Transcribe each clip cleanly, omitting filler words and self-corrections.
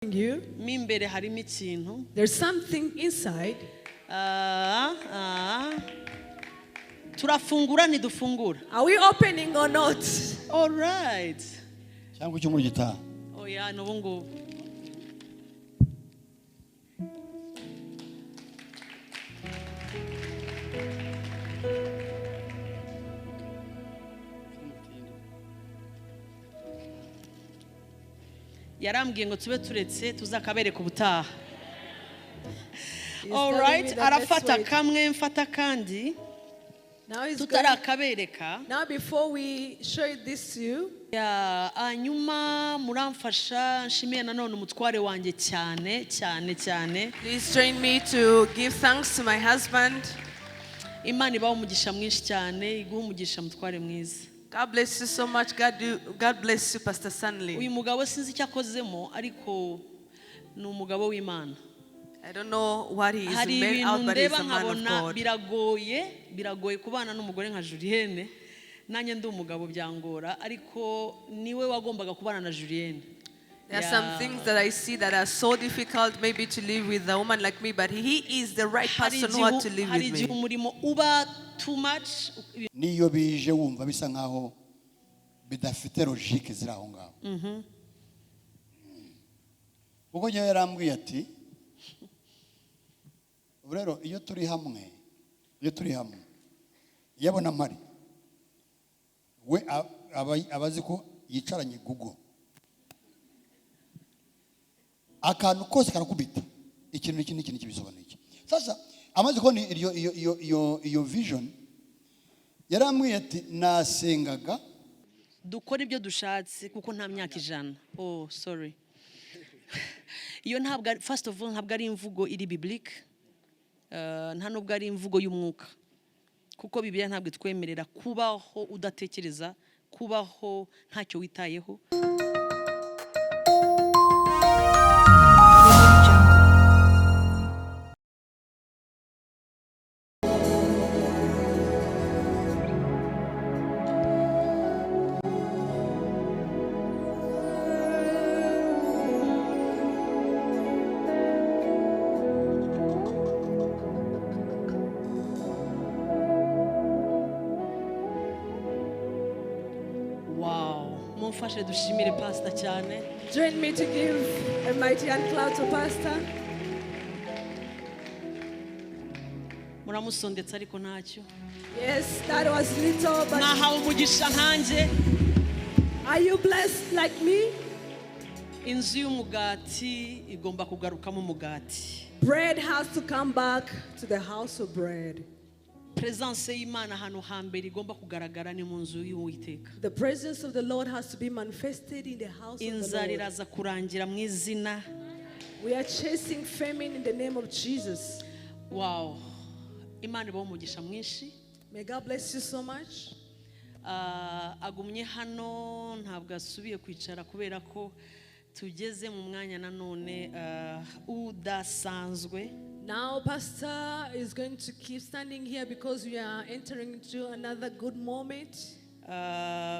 You. Mimbere harimo ikintu. There's something inside. Turafungura ntidufungura. Are we opening or not? All right. Cyangwa icyo muri gitaha. Oh yeah, n'ubu ngubu. Yarambwiye ngo tube turetse tuzakabereka ubutaha. All right, arafata kamwe mfata kandi. Tutarakabereka. Now before we show this to you. Hanyuma muramfasha nshimiye nanone umutware wanjye cyane. Please join me to give thanks to my husband. Imana ibaho umugisha mwinshi cyane, iguha umugisha mutware mwiza. God bless you so much. God bless you, Pastor Stanley. Uyu mugabo sinzi icyo akozemo ariko ni umugabo w'Imana. I don't know what he is made out, but he's a man of God. Biragoye kubana n'umugore nka Julienne. Nanjye ndi umugabo byangora ariko niwe wagombaga kubana na Julienne. There are some things that I see that are so difficult maybe to live with a woman like me, but he is the right person who had to live with me. Umurimo uba too much. Niyo bije wumva bisa nkaho bidafite logique ziri aho ngaho. Ubwo nyo yarambwiye ati rero iyo turi hamwe yabona mari we abazi ko yicaranye Google akantu kose karakubita ikintu kibisobanuye iki. Sasa amaze ko iyo vision yarambwiye ati nasengaga dukora ibyo dushatse kuko nta myaka 100. Oh sorry. Iyo ntabwo first of all ntabwo ari imvugo iri biblique. Nta nubwo ari imvugo y'umwuka. Kuko Bibiliya ntabwo itwemerera kubaho udatekereza, kubaho ntacyo witayeho. Mumfashe dushimire Pastor cyane. Join me to give a mighty hand clap to Pastor. Muramusondetse ariko ntacyo. Yes, that was little but nahawe umugisha nkanjye. Are you blessed like me? Inzu y'umugati igomba kugarukamo umugati. Bread has to come back to the house of bread. Presence y'Imana hano hambere igomba kugaragara ni mu nzu y'Uwiteka. The presence of the Lord has to be manifested in the house of the Lord. Inzara iraza kurangira mu izina. We are chasing famine in the name of Jesus. Wow. Imana ibaho umugisha mwinshi. May God bless you so much. Agumye hano ntabwo asubiye kwicara kubera ko tugeze mu mwanya nanone udasanzwe. Now Pastor is going to keep standing here because we are entering into another good moment.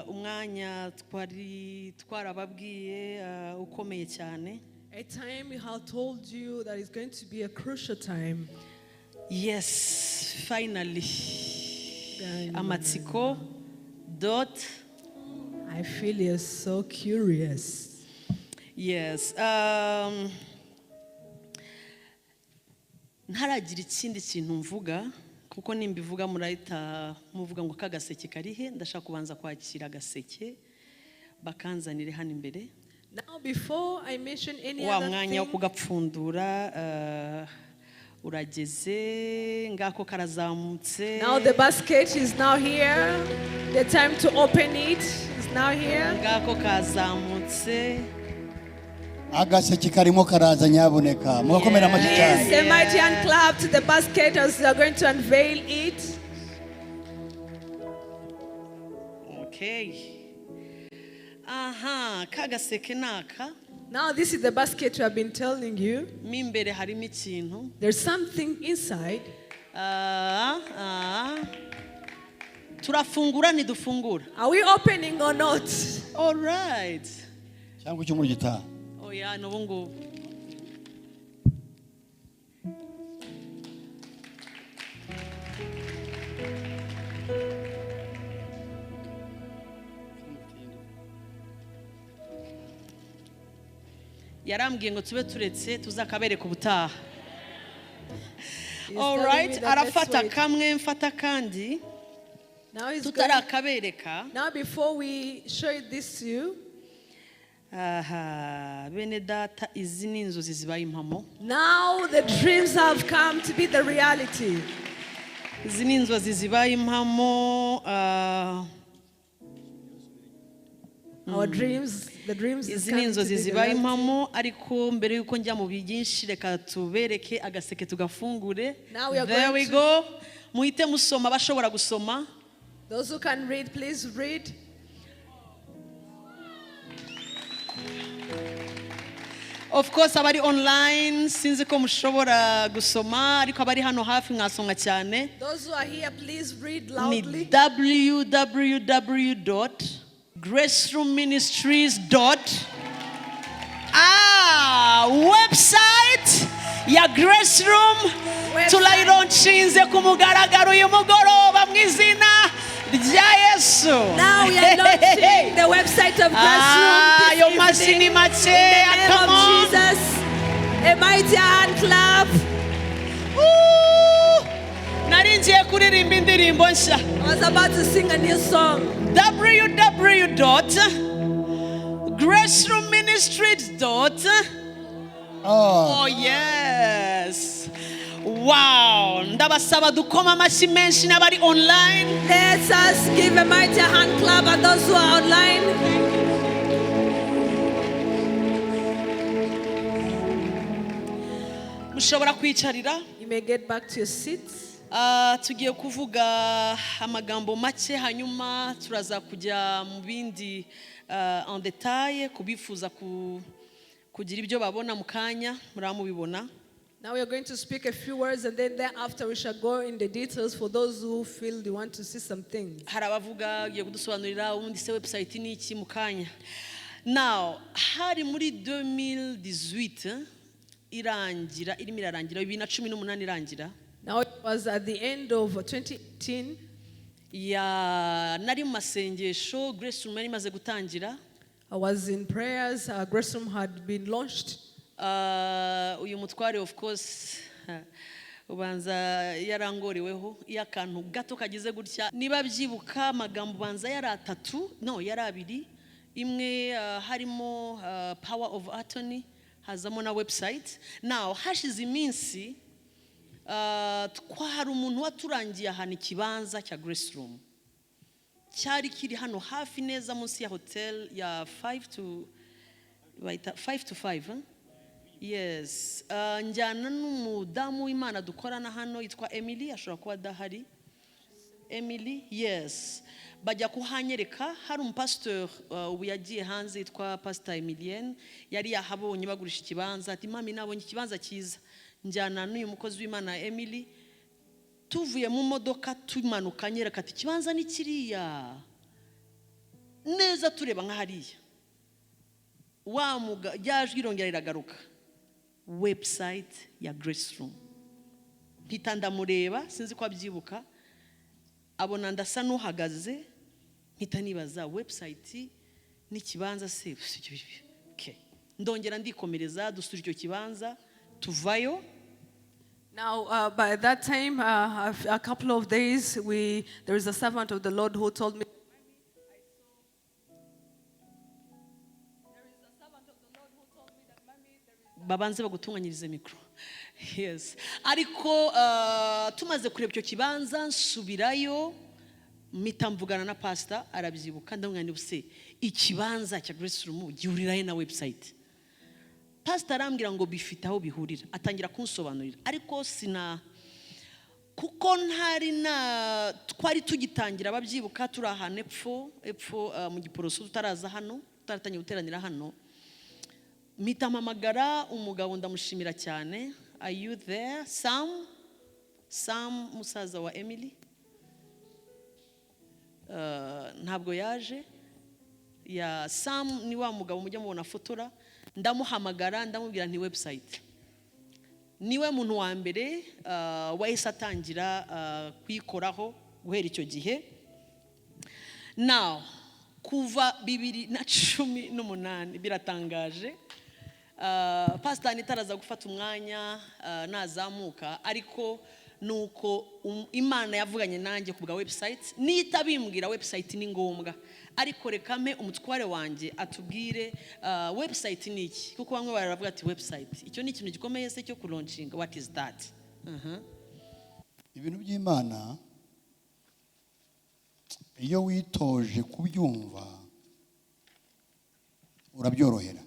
Umwanya twarababwiye ukomeye cyane. A time we have told you that is going to be a crucial time. Yes, finally. Amatsiko. I feel you're so curious. Yes. Ntaragira ikindi kintu mvuga kuko nimbivuga murahita muvuga ngo kagaseke karihe. Ndashaka kubanza kwakira agaseke bakanzanire hano imbere. Now before I mention any wa other mwanya wo thing, kugapfundura urageze ngako karazamutse. now the basket is now here. The time to open it is now here. Ngako kazamutse. Agaseke karimo karaza nyaboneka mugakomera amashyi cyane. Yes, a mighty hand clap to the basket as they are going to unveil it. Okay. Aha, kagaseke naka. Now this is the basket we have been telling you. Mimbere harimo ikintu. There's something inside. Turafungura ntidufungura. Are we opening or not? All right. Cyangwa icyo muri gitaha. Oh yeah, n'ubu ngubu. yarambwiye ngo tube turetse tuzakabereka ubutaha. He's All telling right, me that let's arafata wait. kamwe mfata kandi Now he's going. tutarakabereka. Now before we show this to you, Aha, bene data, izi ni inzozi zibaye impamo. now the dreams have come to be the reality. Izi ni inzozi zibaye impamo. Our dreams, the dreams is Izi ni coming to inzozi be the zibaye reality. impamo, ariko mbere yuko njya mu byinshi reka tubereke agaseke tugafungure. Now we are There going we to- go. Muhite musoma bashobora gusoma. Those who can read, please read. Of course abari online sinzi ko mushobora gusoma, ariko abari hano hafi mwasoma cyane. Those who are here, please read Ni loudly. www.graceroomministries. Website ya Graceroom Website. turayironcinze ku mugaragaro uyu mugoroba mu izina rya Yesu. Now we are launching the website of Graceroom Yo this mashini evening. make, In the name come of on. Jesus. A mighty hand clap. Nari ngiye kuririmba indirimbo nshya. I was about to sing a new song. www.graceroomministries. Oh yes. Wow. Ndabasaba dukoma amashyi menshi n'abari online. Let us give a mighty hand clap at those who are online. Mushobora kwicarira. You may get back to your seats. Tugiye kuvuga amagambo make hanyuma turaza kujya mu bindi en detail kubifuza kugira ibyo babona mu kanya muramubibona. Now we are going to speak a few words, and then thereafter we shall go in the details for those who feel they want to see some things. Hari abavuga giye kudusobanurira ubundi se website ni iki mu kanya. Now hari muri 2018 irimo irarangira 2018 irangira. Now it was at the end of 2018. Nari mu masengesho Graceroom yari imaze gutangira. I was in prayers. Graceroom had been launched. Uyu mutware of course ubanza yarangoreweho yakantu gato kagize gutya. Niba byibuka amagambo ubanza yari atatu, no yari abiri. Imwe harimo power of attorney, hazamo na website. Now hashize iminsi hari umuntu waturangiye ahantu ikibanza cya Graceroom cyari kiri hano hafi neza munsi ya hotel ya 5 to 5. Yes, njyana n'umudamu w'Imana dukorana hano yitwa Emily, ashobora kuba adahari. Emily, yes. Bajya kuhanyereka hari umupastor ubu yagiye hanze yitwa Pastor Julienne, yari yahabonye bagurisha ikibanza ati mami nabonye ikibanza cyiza. Njyana n'uyu mukozi w'Imana Emily, tuvuye mu modoka tumanuka nyereka ati ikibanza ni kiriya neza tureba nka hariya. Yaje irongera iragaruka. Website ya Graceroom. Mpita ndamureba sinzi ko abyibuka, abona ndasa n'uhagaze, mpita nibaza website n'ikibanza se. Okay. Ndongera ndikomereza dusura icyo kibanza tuvayo. Now, by that time, a couple of days, there is a servant of the Lord who told me. Babanze bagutunganyirize mikro. Yes. Ariko tumaze kureba icyo kibanza nsubirayo mpita mvugana na pastor arabyibuka ndamwanya buse ikibanza cya Graceroom gihurirayo na website. Pastor arambwira ngo bifite aho bihurira, atangira kunsobanurira ariko kuko twari tugitangira ababyibuka turi ahantu epfo mu Giporoso tutaraza hano, tutaratangiye guteranira hano. Mpita mpamagara umugabo ndamushimira cyane. Are you there? Sam musaza wa Emily. Ntabwo yaje. Ya Sam ni wa mugabo mujya mubona fotora. Ndamuhamagara ndamubwira nti website. Niwe muntu wa mbere wahise atangira kuyikoraho guhera icyo gihe. Now kuva 2018 biratangaje. Pastor nitaraza gufata umwanya nazamuka ariko nuko Imana yavuganye nanjye ku bwa website nitabimbwira website ni ngombwa ariko rekame umutware wanjye atubwire website ni iki kuko bamwe baravuga ati website icyo ni ikintu gikomeye se cyo launching what is that ibintu by'Imana iyo witoje kubyumva urabyorohera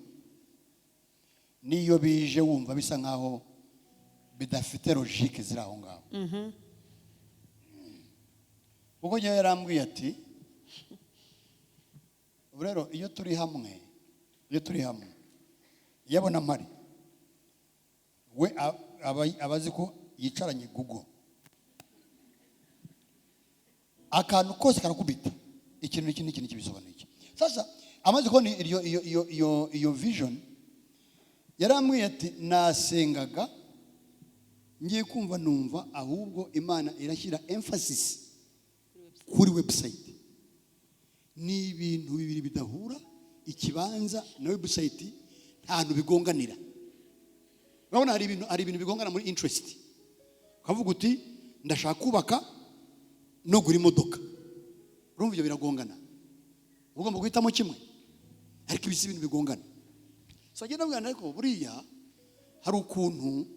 niyo bije wumva bisa nkaho bidafite logique ziri aho ngaho ubwo njye yarambwiye ati rero iyo turi hamwe yabona mpari we abazi ko yicaranye Google akantu kose karakubita ikintu kibisobanuye sasa amaze ko iyo vision yarambwiye ati nasengaga ngiye kumva numva ahubwo Imana irashyira emphasis kuri website ni ibintu bibiri bidahura ikibanza na website ntantu bigonganira urabona hari ibintu bigongana muri interest ukavuga uti ndashaka kubaka no gura imodoka urumva ibyo biragongana ugomba guhitamo kimwe ariko ibisi ibintu bigongana so agenda bwana ariko buriya hari ukuntu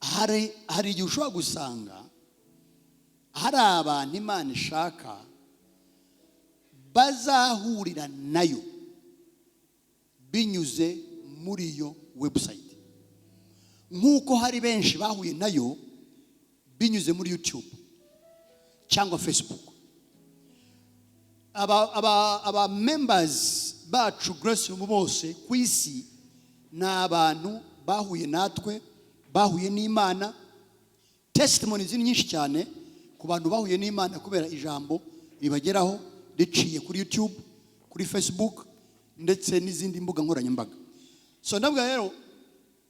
hari igihe ushobora gusanga hari abantu Imana ishaka bazahurira nayo binyuze muri iyo website nk'uko hari benshi bahuye nayo binyuze muri YouTube cyangwa Facebook aba members bacu Graceroom bose ku isi ni abantu bahuye natwe bahuye n'Imana testimonies nyinshi cyane ku bantu bahuye n'Imana kubera ijambo ribageraho riciye kuri YouTube kuri Facebook ndetse n'izindi mbuga nkoranyambaga so ndabwa rero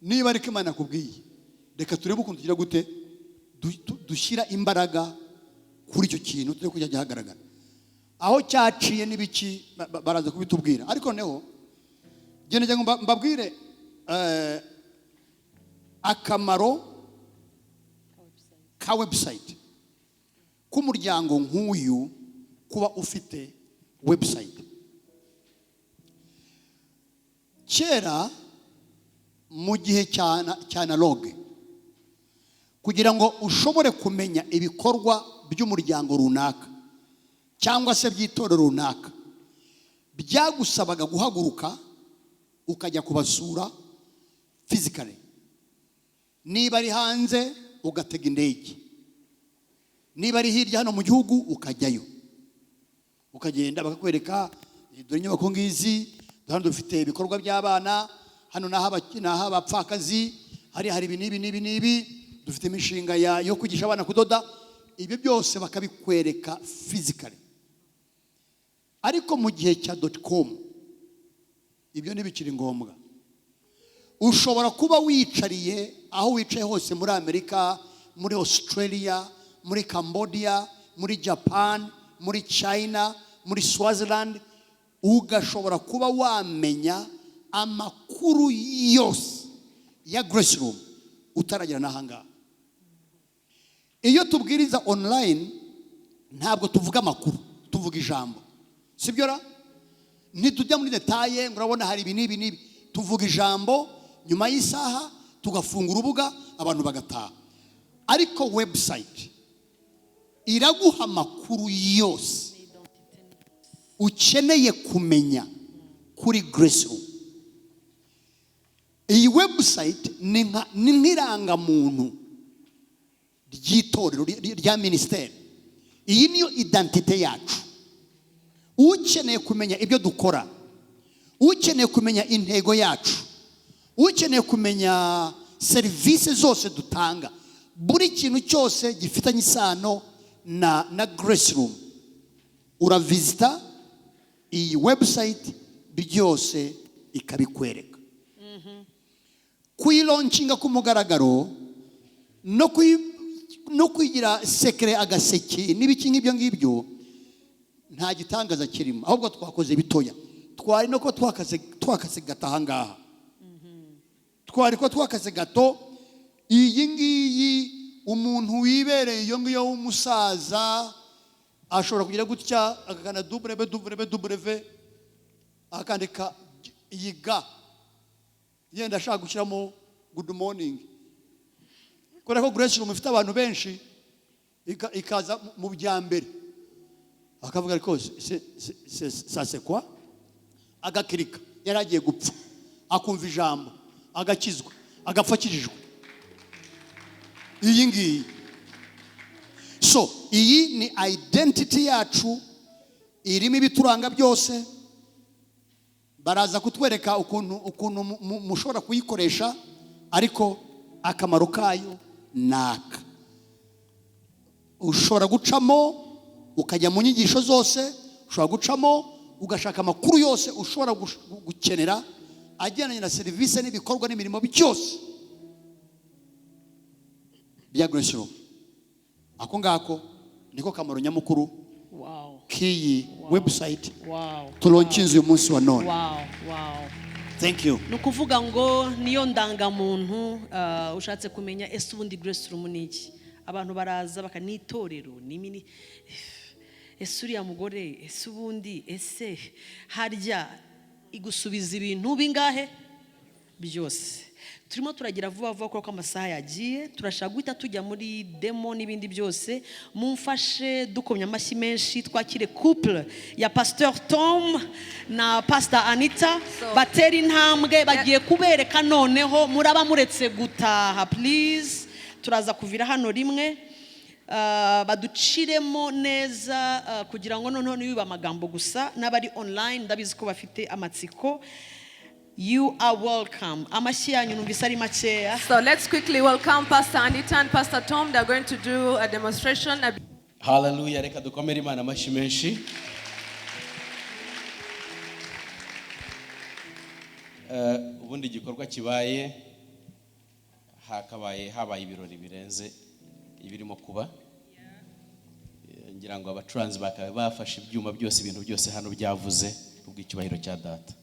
niba ariko Imana kubwiye reka turebe ukuntu tugira gute dushyira imbaraga kuri icyo kintu turi kujya gihagaragara aho cyaciye n'ibiki baraza kubitubwira ariko neho gende ngo mbabwire akamaro ka website k'umuryango nk'uyu kuba ufite website kera mu gihe cya analogue kugira ngo ushobore kumenya ibikorwa by'umuryango runaka cyangwa se by'itorero runaka byagusabaga guhaguruka ukajya kubasura physically niba ari hanze ugatega indege niba ari hirya hano mu gihugu ukajyayo ukagenda bakakwereka dore inyubako ngizi hano dufite ibikorwa by'abana hano naho abapfakazi hari ibi n'ibi dufite imishinga yo kwigisha abana kudoda ibyo byose bakabikwereka physically ariko mu gihe cya .com ibyo ntibikiri ngombwa ushobora kuba wicariye aho wicaye hose muri Amerika muri Australia muri Cambodia muri Japan muri China muri Swaziland ugashobora kuba wamenya amakuru yose ya Graceroom utaragira n'ahanga iyo tubwiriza online ntabwo tuvuga amakuru tuvuga ijambo sibyo ra ntitujya muri detaye ngo urabona hari ibi n'ibi tuvuga ijambo nyuma y'isaha tugafunga urubuga abantu bagataha ariko website iraguha amakuru yose ukeneye kumenya kuri Graceroom iyi website ni nk'irangamuntu ry'itorero rya ministeri iyi niyo identite yacu ukeneye kumenya ibyo dukora ukeneye kumenya intego yacu ukeneye kumenya serivisi zose dutanga buri kintu cyose gifitanye isano na Graceroom uravisita iyi website byose ikabikwereka kuyilauncinga ku mugaragaro no kwigira sekere agaseke n'ibiki ngibyo nta gitangaza kirimo ahubwo twakoze bitoya twari no ko twakaze gato ahangaha twari ko twakaze gato iyi ngiyi umuntu wibereye iyo ngiyo w'umusaza ashobora kugira gutya akagana W akandika yiga yenda ashaka gushyiramo good morning kubera ko Graceroom ifite abantu benshi ikaza mu byambere akavuga ariko ça c'est quoi agakirika yaragiye gupfa akumva ijambo agakizwa agapfakirijwe iyi ngiyi so iyi ni identity yacu irimo ibituranga byose baraza kutwereka ukuntu mushobora kuyikoresha ariko akamaro kayo naka ushobora gucamo ukajya mu nyigisho zose ushobora gucamo ugashaka amakuru yose ushobora gukenera ajyanye na serivisi n'ibikorwa n'imirimo byose bya Graceroom ako ngako niko kamaro nyamukuru k'iyi website tulonkinze uyu munsi wa none. Thank you. Nukuvuga ngo niyo ndangamuntu ushatse kumenya ese ubundi Graceroom ni iki abantu baraza bakanitorero nimini ese uriya mugore ese ubundi ese harya igusubiza ibintu bingahe byose turimo turagira vuba vuba ko amasaha yagiye turashaka guhita tujya muri demo n'ibindi byose mumfashe dukomya amashyi menshi twakire couple ya Pastor Tom na Pastor Anita batera intambwe bagiye kubereka noneho muraba muretse gutaha please turaza kuvira hano rimwe baduciremo neza kugira ngo noneho niba amagambo gusa n'abari online ndabizi ko bafite amatsiko. You are welcome. So let's quickly welcome Pastor Anita and Pastor Tom. They're going to do a demonstration. Hallelujah. Reka dukomere Imana amashyi menshi. Ubundi igikorwa kibaye habaye ibirori birenze ibirimo kuba. Ngira ngo abacuranzi bakaba bafashe ibyuma byose ibintu byose hano byavuze ubw'icyubahiro cya data.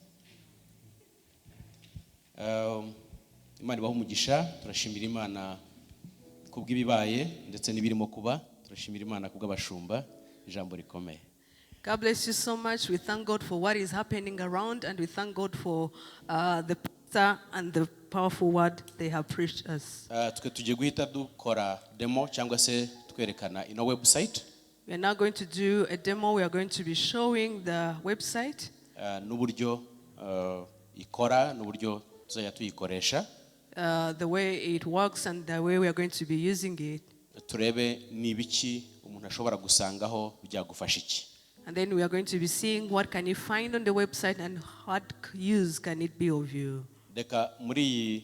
Imana ibaho umugisha turashimira Imana kubw'ibibaye ndetse n'ibirimo kuba turashimira Imana kubw'abashumba ijambo rikomeye. God bless you so much. We thank God for what is happening around and we thank God for the pastor and the powerful word they have preached us. Twe tugiye guhita dukora demo cyangwa se twerekana ino website. We are now going to do a demo. We are going to be showing the website. N'uburyo ikora n'uburyo tuzajya tuyikoresha. The way it works and the way we are going to be using it. Turebe nibiki umuntu ashobora gusangaho byagufasha iki. And then we are going to be seeing what can you find on the website and what use can it be of you. Deka muri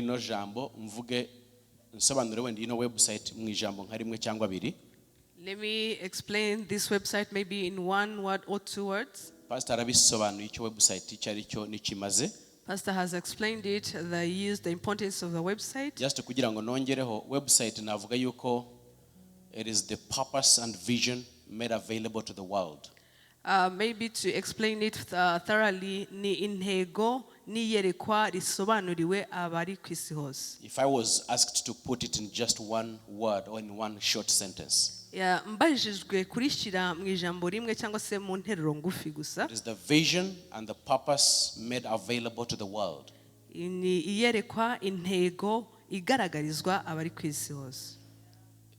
no jambo mvuge nsobanure wenda ino website mu ijambo nka rimwe cyangwa abiri. Let me explain this website maybe in one word or two words. Pastor abisobanuye icyo website cyari cyo nikimaze. Pastor has explained it, the importance of the website. Just kugira ngo nongereho website navuga yuko it is the purpose and vision made available to the world. Maybe to explain it thoroughly, ni intego niyerekwa risobanuriwe abari kwisi hose. If I was asked to put it in just one word or in one short sentence. Mbajijwe kurishyira mu ijambo rimwe cyangwa se mu nteruro ngufi gusa. It is the vision and the purpose made available to the world. Ni iyerekwa intego igaragarizwa abari kwisi hose.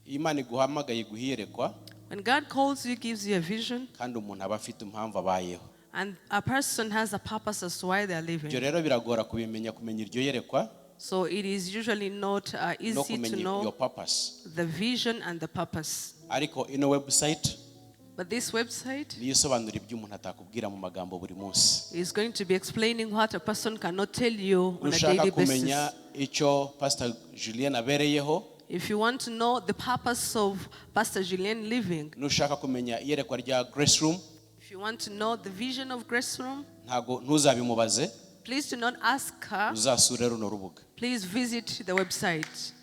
Imana iguhamagaye guhiyerekwa. When God calls you, gives you a vision. Kandi umuntu aba afite impamvu abayeho. And a person has a purpose as to why they are living. Ibyo rero biragora kumenya iryo yerekwa. So it is usually not easy to know your purpose. The vision and the purpose. Ariko ino website. But this website niyo isobanura ibyo umuntu atakubwira mu magambo buri munsi. Is going to be explaining what a person cannot tell you on a daily basis. Ushaka kumenya icyo Pastor Julienne abereyeho. If you want to know the purpose of Pastor Julienne living. Nushaka kumenya iyerekwa rya Graceroom. If you want to know the vision of Graceroom. Ntago ntuzabimubaze. Please do not ask her. Uzasure runo rubuga. Please visit the website.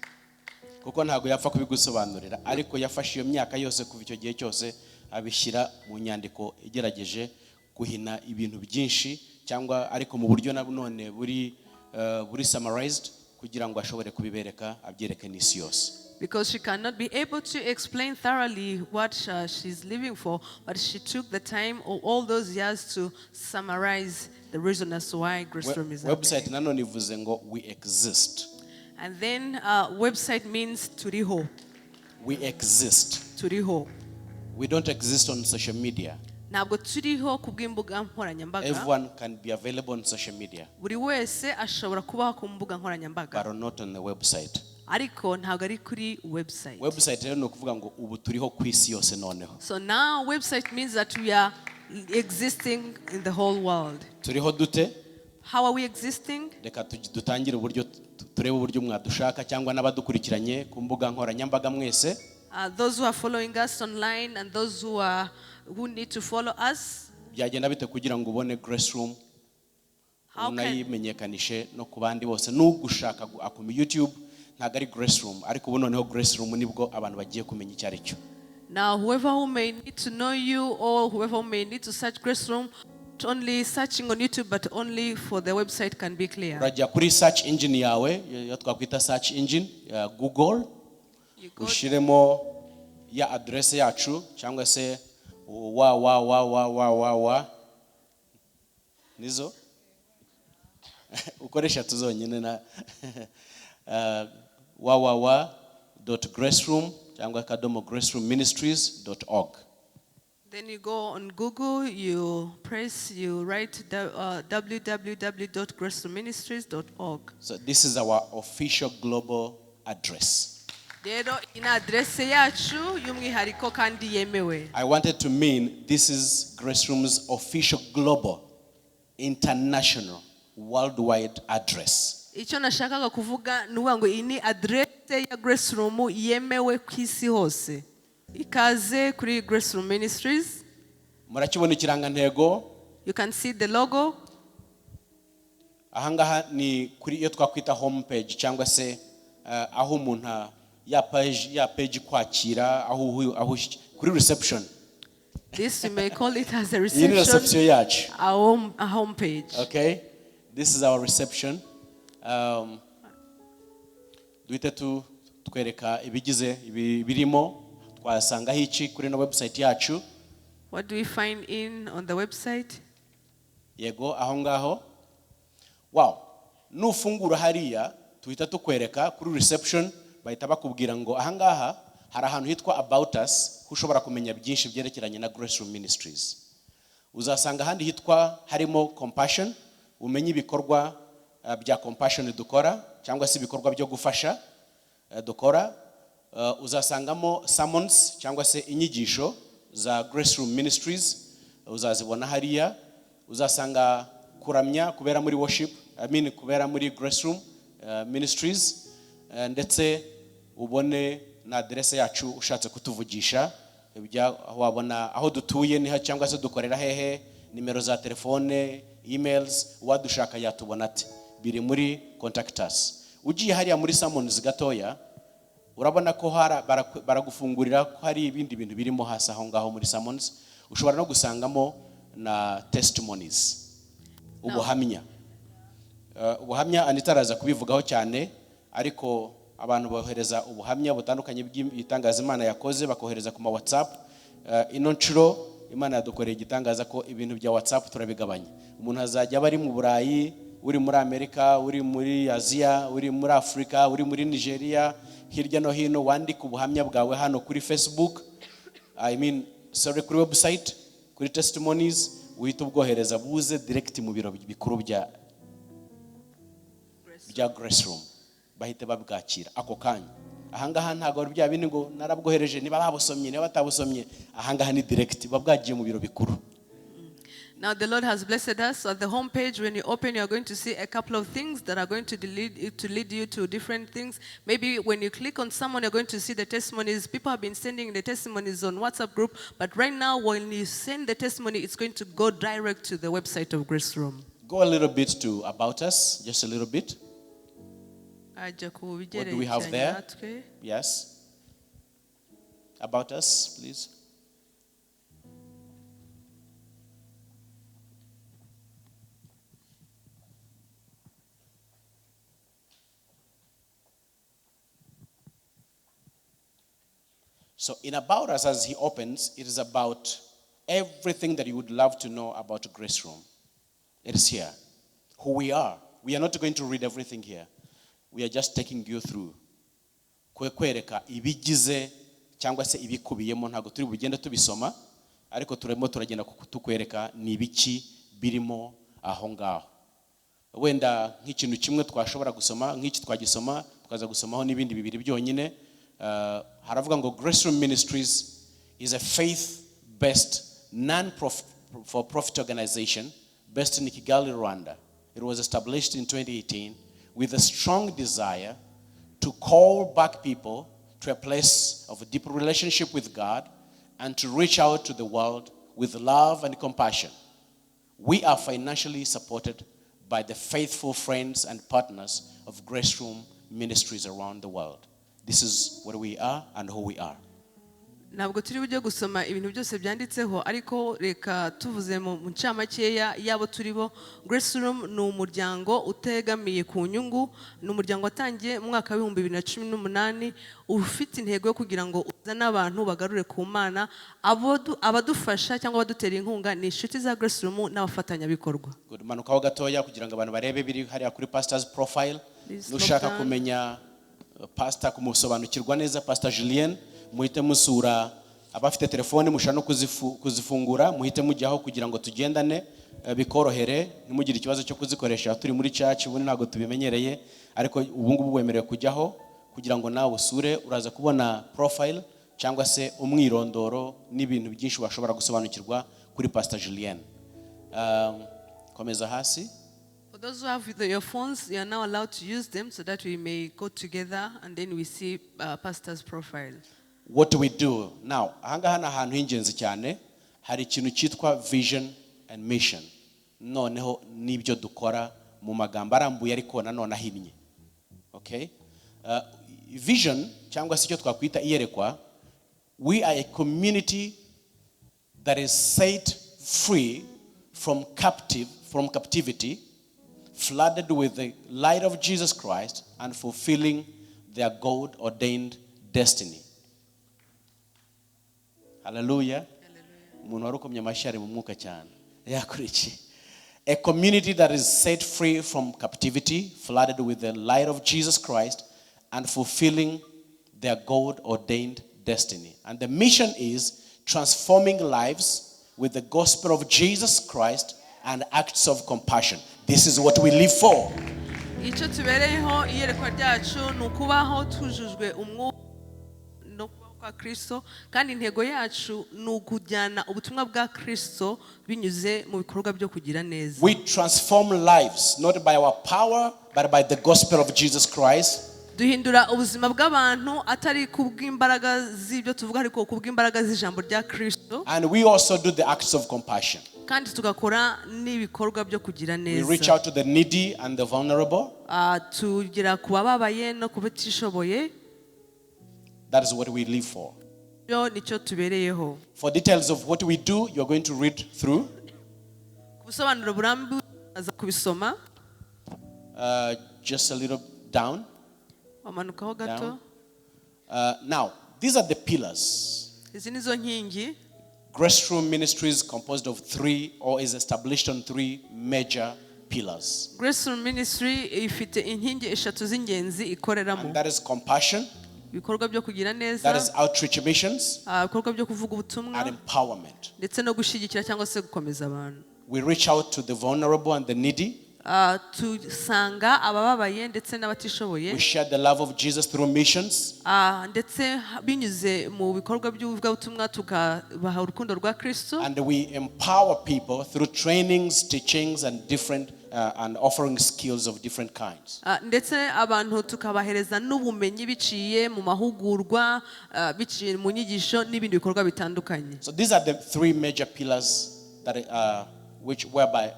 Kuko ntago yapfa kubigusobanurira ariko yafashe iyo myaka yose kuva icyo gihe cyose abishyira mu nyandiko igerageje guhina ibintu byinshi cyangwa ariko mu buryo nabone buri summarized kugira ngo ashobore kubibereka abyereke n'isi yose. Because she cannot be able to explain thoroughly what she's living for, but she took the time all those years to summarize the reason as to why Graceroom is Website happening. nanone ivuze ngo we exist. And then website means turiho. We exist. Turiho. We don't exist on social media. Ntabwo turiho kubw'imbuga nkoranyambaga. Everyone can be available on social media, Buri wese ashobora kubaho ku mbuga nkoranyambaga. but not on the website. Ariko ntabwo ari kuri website. Website rero ni ukuvuga ngo ubu turiho ku isi yose noneho. So now website means that we are existing in the whole world. Turiho dute? How are we existing? Reka dutangire uburyo turebe uburyo mwadushaka cyangwa n'abadukurikiranye ku mbuga nkoranyambaga mwese. Those who are following us online and those who need to follow us. Byagenda bite kugira ngo ubone Graceroom How can, unayimenyekanishe no ku bandi bose n'ugushaka akumi YouTube ntago ari Graceroom ariko ubu noneho Graceroom nibwo abantu bagiye kumenya icyo ari cyo. now whoever who may need to know you or whoever who may need to search Graceroom, not only searching on YouTube but only for the website can be clear. Urajya kuri search engine yawe yo twakwita search engine ya Google, You go ushiremo ya address yacu cyangwa se wa nizo ukoresha tuzonyine na www.graceroom cyangwa graceroomministries.org. Then you go on Google, you write www.graceroomministries.org. So this is our official global address. Rero ina adresse yacu y'umwihariko kandi yemewe. I wanted to mean this is Graceroom's official global, international, worldwide address. Icyo nashakaga kuvuga ni ngo iyi ni adresse ya Graceroom yemewe ku isi hose. Ikaze kuri Graceroom Ministries. Murakibona ikirangantego? You can see the logo. Ahangaha ni kuri iyo twakwita home page cyangwa se aho umuntu ya page kwakira aho kuri reception. This you may call it as a Iyi ni reception reception, yacu. a home page. Okay, this is our reception. Duhite twereka ibigize birimo twasangaho iki kuri na website yacu. What do we find on the website? Yego aho ngaho. Wow, nufungura hariya tuhita tukwereka kuri reception bahita bakubwira ngo ahangaha hari ahantu hitwa about us ushobora kumenya byinshi byerekeranye na Graceroom Ministries. Uzasanga handi hitwa harimo compassion, umenye ibikorwa bya compassion dukora cyangwa se ibikorwa byo gufasha dukora. Uzasangamo sermons cyangwa se inyigisho za Graceroom Ministries uzazibona hariya. Uzasanga kuramya kubera muri worship, kubera muri Graceroom Ministries, ndetse ubone na adresse yacu ushatse kutuvugisha wabona aho dutuye niha cyangwa se dukorera hehe, nimero za telefone, emails, wadushaka yatubona ati biri muri contact us. Ugiye hariya muri sermons gatoya urabona ko baragufungurira ko hari ibindi bintu birimo hasi aho ngaho muri sermons. Ushobora no gusangamo na testimonies, ubuhamya. Ubuhamya anitaraza kubivugaho cyane ariko abantu bohereza ubuhamya butandukanye bw'ibitangaza Imana yakoze bakohereza ku ma WhatsApp. Ino nshuro Imana yadukoreye igitangaza ko ibintu bya WhatsApp turabigabanya. Umuntu azajya bari mu Burayi, uri muri Amerika, uri muri Asia, uri muri Afrika, uri muri Nigeria, hirya no hino wandika ubuhamya bwawe hano kuri Facebook, kuri website, kuri testimonies, uhita ubwohereza buze direct mu biro bikuru bya Graceroom. Bahite babwakira ako kanya. Ahangaha ntago bya bindi ngo narabwohereje niba babusomye niba batabusomye, ahangaha ni direct babwagiye mu biro bikuru. Now the Lord has blessed us. At the home page, when you open, you're going to see a couple of things that are going to lead you to different things. Maybe when you click on someone, you're going to see the testimonies. People have been sending the testimonies on WhatsApp group, but right now, when you send the testimony, it's going to go direct to the website of Graceroom. Go a little bit to about us, just a little bit. What do we have there? Yes. About us, please. So in About Us, as he opens, it is about everything that you would love to know about Graceroom. It is here. Who we are. We are not going to read everything here. We are just taking you through. Kwereka ibigize cyangwa se ibikubiyemo ntago turi bugende tubisoma ariko turimo turagenda tukwereka ni ibiki birimo aho ngaho. Wenda nk'ikintu kimwe twashobora gusoma nk'iki twagisoma tukaza gusomaho n'ibindi bibiri byonyine. Haravuga ngo Graceroom Ministries is a faith-based non-for-profit organization based in Kigali, Rwanda. It was established in 2018 with a strong desire to call back people to a place of a deep relationship with God and to reach out to the world with love and compassion. We are financially supported by the faithful friends and partners of Graceroom Ministries around the world. This is what we are and who we are. Ntabwo turi bujye gusoma ibintu byose byanditseho ariko reka tuvuze mu ncamakeya yabo turibo. Graceroom ni umuryango utegamiye ku nyungu, ni umuryango watangiye mu mwaka wa 2018 ufite intego yo kugira ngo uzane abantu bagarure ku Mana. Abadufasha cyangwa abadutera inkunga ni inshuti za Graceroom n'abafatanyabikorwa. Manukaho gatoya kugira ngo abantu barebe biri hariya kuri pastor's profile. Nushaka kumenya pastor kumusobanukirwa neza, Pastor Julienne, muhite musura abafite telefone mushaka no kuzifungura, muhite mujyaho kugira ngo tugendane bikorohere, ntimugire ikibazo cyo kuzikoresha turi muri church. Ubu ntago tubimenyereye ariko ubu ngubu wemerewe kujyaho kugira ngo nawe usure, uraza kubona profile cyangwa se umwirondoro n'ibintu byinshi washobora gusobanukirwa kuri Pastor Julienne. Komeza hasi. For those who have your phones, you are now allowed to use them so that we may go together and then we see pastor's profile. What do we do? Now, ahangaha ni ahantu h'ingenzi cyane. Hari ikintu cyitwa vision and mission. Noneho nibyo dukora mu magambo arambuye ariko nanone ahinnye. Okay? Vision cyangwa se icyo twakwita iyerekwa, we are a community that is set free from captivity, flooded with the light of Jesus Christ and fulfilling their God-ordained destiny. Hallelujah. Umuntu warukomye amashari mu mwuka cyane. Yakurikiye. A community that is set free from captivity, flooded with the light of Jesus Christ and fulfilling their God-ordained destiny. And the mission is transforming lives with the gospel of Jesus Christ and acts of compassion. This is what we live for. Icyo tubereyeho iyerekwa ryacu ni ukubaho tujujwe umwuka no kwa Kristo, kandi intego yacu ni ukujyana ubutumwa bwa Kristo binyuze mu bikorwa byo kugira neza. We transform lives not by our power but by the gospel of Jesus Christ. Duhindura ubuzima bw'abantu atari kubw'imbaraga z'ibyo tuvuga ariko kubw'imbaraga z'ijambo rya Kristo. And we also do the acts of compassion. Kandi tugakora n'ibikorwa byo kugira neza. We reach out to the needy and the vulnerable. Tugira kubababaye no kubatishoboye. That is what we live for. Yo nicyo tubereyeho. For details of what we do, you're going to read through. Kubisobanura burambu aza kubisoma. Just a little down. Wamanukaho gato. Now, these are the pillars. Izi nizo nkingi. Graceroom Ministries composed of three, or is established on three major pillars. Graceroom Ministry ifite inkingi eshatu z'ingenzi ikoreramo. And that is compassion. Ibikorwa byo kugira neza. That is outreach missions. Ibikorwa byo kuvuga ubutumwa. And empowerment. Ndetse no gushyigikira cyangwa se gukomeza abantu. We reach out to the vulnerable and the needy. Tusanga abababaye ndetse n'abatishoboye. We share the love of Jesus through missions. Ndetse binyuze mu bikorwa by'ubutumwa tukabaha urukundo rwa Kristo. And we empower people through trainings, teachings and different and offering skills of different kinds. Ndetse abantu tukabahereza n'ubumenyi biciye mu mahugurwa, biciye mu nyigisho n'ibindi bikorwa bitandukanye. So these are the three major pillars that whereby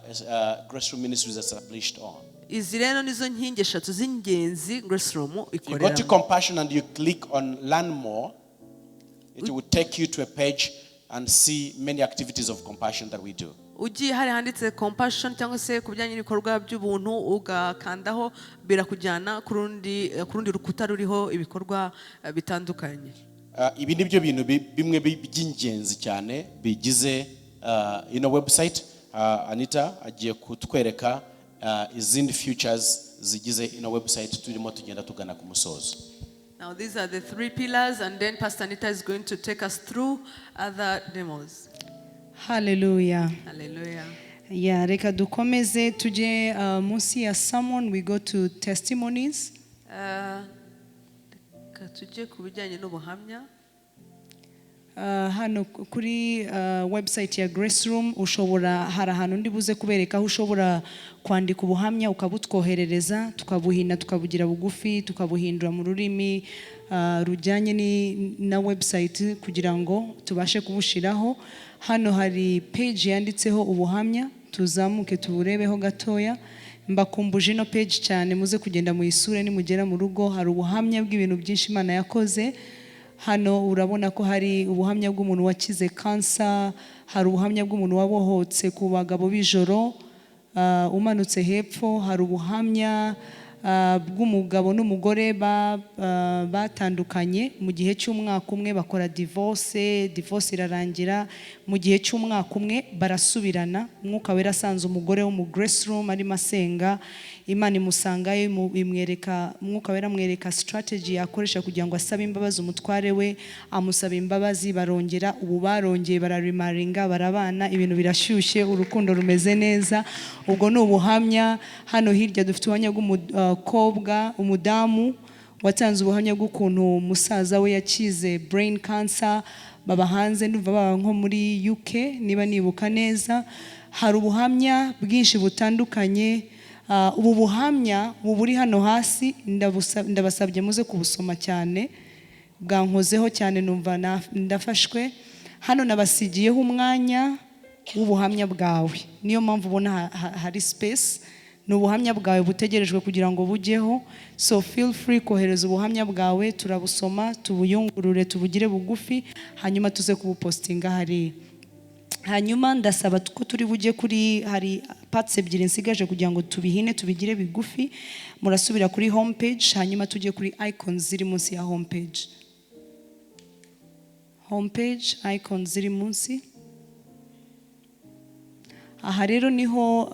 Graceroom Ministries is established on. Izi rero nizo nkingi eshatu z'ingenzi Graceroom If you go to ikorera. compassion and you click on learn more, it will take you to a page and see many activities of compassion that we do. Ugiye hari handitse compassion cyangwa se kubijyanye n'ibikorwa by'ubuntu ugakandaho birakujyana ku rundi rukuta ruriho ibikorwa bitandukanye. ibi nibyo bintu bimwe by'ingenzi cyane bigize ino website. Anita agiye kutwereka izindi futures zigize ino website turimo tugenda tugana ku musozo. Now these are the 3 pillars, and then Pastor Anita is going to take us through other demos. Hallelujah. Hallelujah. Yeah, reka dukomeze tuje munsi ya someone, we go to testimonies. Tujye ku bijyanye n'ubuhamya. Hano kuri website ya Graceroom ushobora hari ahantu ndi buze kubereka aho ushobora kwandika ubuhamya ukabutwoherereza tukabuhina tukabugira bugufi tukabuhindura mu rurimi rujyanye na website kugira ngo tubashe kubushiraho. Hano hari page yanditseho ubuhamya, tuzamuke tuburebeho gatoya. Mbakumbuje ino page cyane, muze kugenda muyisure nimugera mu rugo. Hari ubuhamya bw'ibintu byinshi Imana yakoze. Hano urabona ko hari ubuhamya bw'umuntu wakize cancer, hari ubuhamya bw'umuntu wabohotse ku bagabo b'ijoro. Umanutse hepfo hari ubuhamya bw'umugabo n'umugore batandukanye mu gihe cy'umwaka umwe, bakora divorce irarangira. Mu gihe cy'umwaka umwe barasubirana. Umwuka wera asanze umugore wo mu Graceroom arimo asenga, Imana imusangayo imwereka, umwuka wera amwereka strategy yakoresha kugira ngo asabe imbabazi umutware we, amusaba imbabazi, barongera, ubu barongeye bararimaringa, barabana, ibintu birashyushye, urukundo rumeze neza. Ubwo ni ubuhamya. Hano hirya dufite ubuhamya bw'umukobwa, umudamu watanze ubuhamya bw'ukuntu musaza we yakize brain cancer, baba hanze, ndumva baba nko muri UK niba nibuka neza. Hari ubuhamya bwinshi butandukanye. Ubu buhamya buri hano hasi ndabasabye muze kubusoma cyane, bwankozeho cyane, numva ndafashwe. Hano nabasigiyeho umwanya w'ubuhamya bwawe, niyo mpamvu ubona hari space. Ni ubuhamya bwawe butegerejwe kugira ngo bujyeho, so feel free kohereza ubuhamya bwawe, turabusoma, tubuyungurure, tubugire bugufi, hanyuma tuze kubupostinga hari. Hanyuma ndasaba ko turi bujye kuri, hari parts ebyiri nsigaje kugira ngo tubihine tubigire bigufi. Murasubira kuri homepage, hanyuma tujye kuri icons ziri munsi ya homepage. Homepage icons ziri munsi. Aha rero niho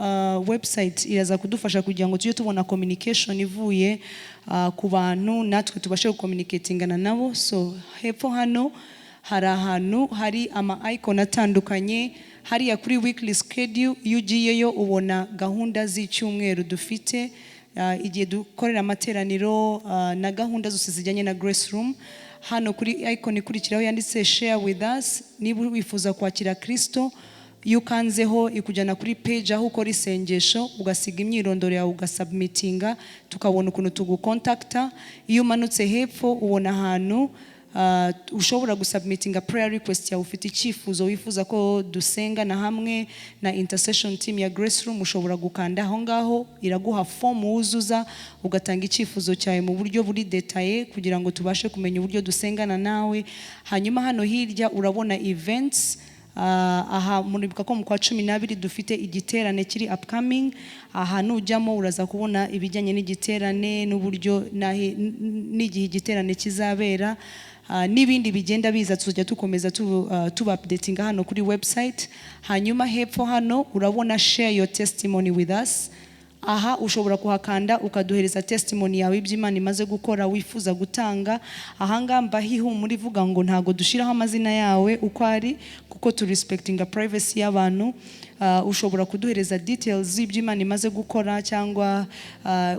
website iraza kudufasha kugira ngo tujye tubona communication ivuye ku bantu, natwe tubashe gucommunicatingana nabo. So hepfo hano hari ahantu hari ama icon atandukanye. Hariya kuri weekly schedule, iyo ugiyeyo ubona gahunda z'icyumweru dufite, igihe dukorera amateraniro na gahunda zose zijyanye na Graceroom. Hano kuri icon ikurikiraho yanditse share with us, niba wifuza kwakira Kristo, iyo ukanzeho ikujyana kuri page aho ukora isengesho, ugasiga imyirondoro yawe, ugasubmitinga, tukabona ukuntu tugukontakta. Iyo umanutse hepfo ubona ahantu ushobora gusubmitinga prayer request yawe, ufite icyifuzo wifuza ko dusengana hamwe na intercession team ya Graceroom, ushobora gukanda aho ngaho, iraguha form wuzuza, ugatanga icyifuzo cyawe mu buryo buri detaye kugira ngo tubashe kumenya uburyo dusengana nawe. Hanyuma hano hirya urabona events. Aha muribuka ko mu kwa 12 dufite igiterane kiri upcoming. Aha nujyamo uraza kubona ibijyanye n'igiterane n'uburyo n'igihe igiterane kizabera, n'ibindi bigenda biza tuzajya tukomeza tuba updatinga hano kuri website. Hanyuma hepfo hano urabona share your testimony with us. Aha ushobora kuhakanda ukaduhereza testimony yawe iby'Imana imaze gukora wifuza gutanga. Ahanga mbahihu muri vuga ngo ntago dushiraho amazina yawe uko ari, kuko tu respectinga privacy y'abantu. Ushobora kuduhereza details z'iby'Imana imaze gukora, cyangwa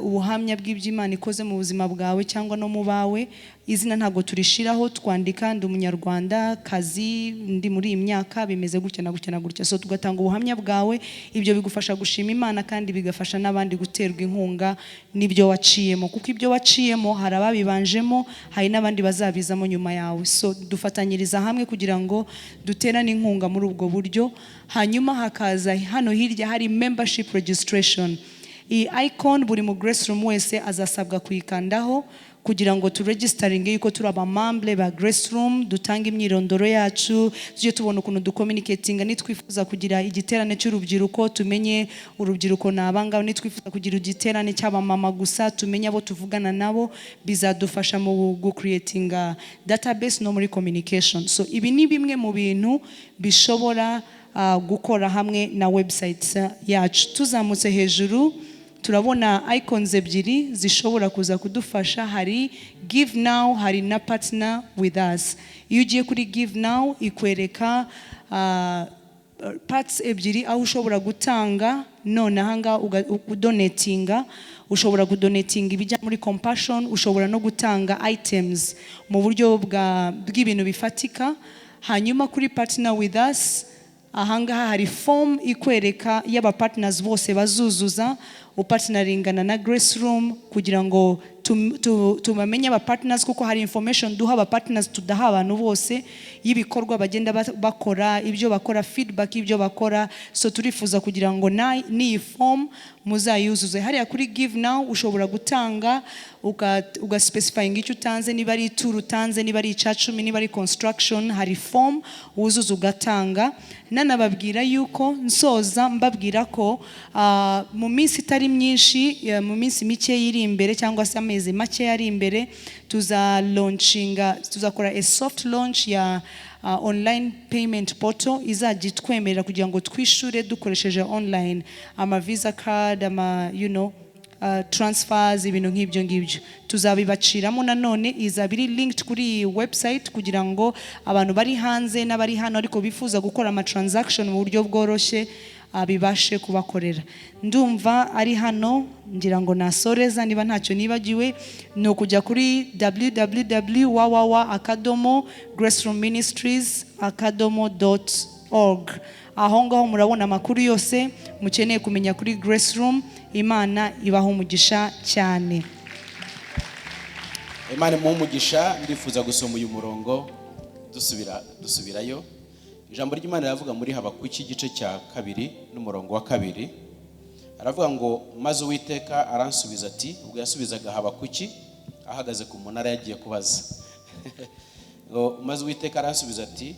ubuhamya bw'iby'Imana ikoze mu buzima bwawe cyangwa no mu bawe. Izina ntago turishiraho, twandika ndi umunyarwanda kazi, ndi muri iyi myaka, bimeze gutya na gutya na gutya. So tugatanga ubuhamya bwawe, ibyo bigufasha gushima Imana kandi bigafasha n'abandi guterwa inkunga n'ibyo waciyemo, kuko ibyo waciyemo hari ababibanjemo, hari n'abandi bazabizamo nyuma yawe. So dufatanyiriza hamwe kugira ngo duterane inkunga muri ubwo buryo. Hanyuma hakaza hano hirya hari membership registration. iyi icon buri mu Graceroom wese azasabwa kuyikandaho kugira ngo turegistaringe yuko turi abamamble ba Graceroom, dutanga imyirondoro yacu, tujye tubona ukuntu ducommunicatinga. Nitwifuza kugira igiterane cy'urubyiruko tumenye urubyiruko nabanga, nitwifuza kugira igiterane cy'abamama gusa tumenye abo tuvugana nabo, bizadufasha mu gucreatinga database no muri communication. So ibi ni bimwe mu bintu bishobora gukora hamwe na website yacu. Tuzamutse hejuru turabona icons ebyiri zishobora kuza kudufasha, hari give now, hari na partner with us. Iyo ugiye kuri give now ikwereka parts ebyiri aho ushobora gutanga none ahanga udonatinga, ushobora kudonatinga ibijya muri compassion, ushobora no gutanga items mu buryo bw'ibintu bifatika. Hanyuma kuri partner with us ahangaha hari form ikwereka y'aba partners bose bazuzuza upartneringana na Graceroom kugira ngo tumamenye aba partners, kuko hari information duha aba partners tudaha abantu bose y'ibikorwa bagenda bakora, ibyo bakora, feedback y'ibyo bakora. So turifuza kugira ngo ni form muzayuzuze. Hariya kuri give now ushobora gutanga ugaspecifying icyo utanze, niba ari tour utanze, niba ari icacumi, niba ari construction, hari form wuzuza ugatanga. Nanababwira yuko nsoza mbabwira ko mu minsi itari myinshi, mu minsi mike iri imbere cyangwa se amezi make ari imbere, tuzakora a soft launch ya online payment portal izajya itwemerera kugira ngo twishure dukoresheje online ama visa card, ama transfers, ibintu nk'ibyo ngibyo tuzabibaciramo. Nanone izabiri linked kuri website kugira ngo abantu bari hanze n'abari hano ariko bifuza gukora ama transaction mu buryo bworoshye bibashe kubakorera. Ndumva ari hano ngira ngo nasoreza, niba ntacyo nibagiwe ni ukujya kuri www.graceroomministries.org. aho ngaho murabona amakuru yose mukeneye kumenya kuri Graceroom. Imana ibaho umugisha cyane. Imana mu umugisha. Ndifuza gusoma uyu murongo dusubirayo. Ijambo ry'Imana riravuga muri Habakuki igice cya 2 n'umurongo wa 2. Aravuga ngo maze Uwiteka aransubiza ati, ubwo yasubizaga Habakuki ahagaze ku munara yagiye kubaza. Maze Uwiteka aransubiza ati,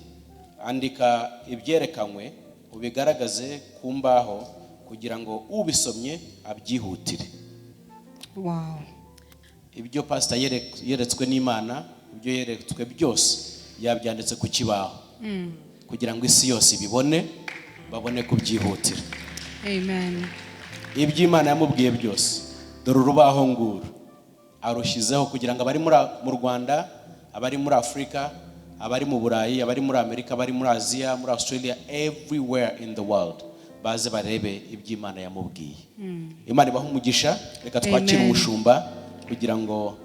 andika ibyerekanywe ubigaragaze ku mbaho kugira ngo ubisomye abyihutire. Wow. Ibyo pastor yeretswe n'Imana, ibyo yeretswe byose yabyanditse ku kibaho kugira ngo isi yose bibone, babone kubyihutira. Amen. Ibyo Imana yamubwiye byose dore urubaho nguru arushizeho kugira ngo abari mu Rwanda, abari muri Afrika, abari mu Burayi, abari muri Amerika, abari muri Asia, muri Australia, everywhere in the world baze barebe ibyo Imana yamubwiye. Imana ibaha umugisha. Reka twakire umushumba kugira ngo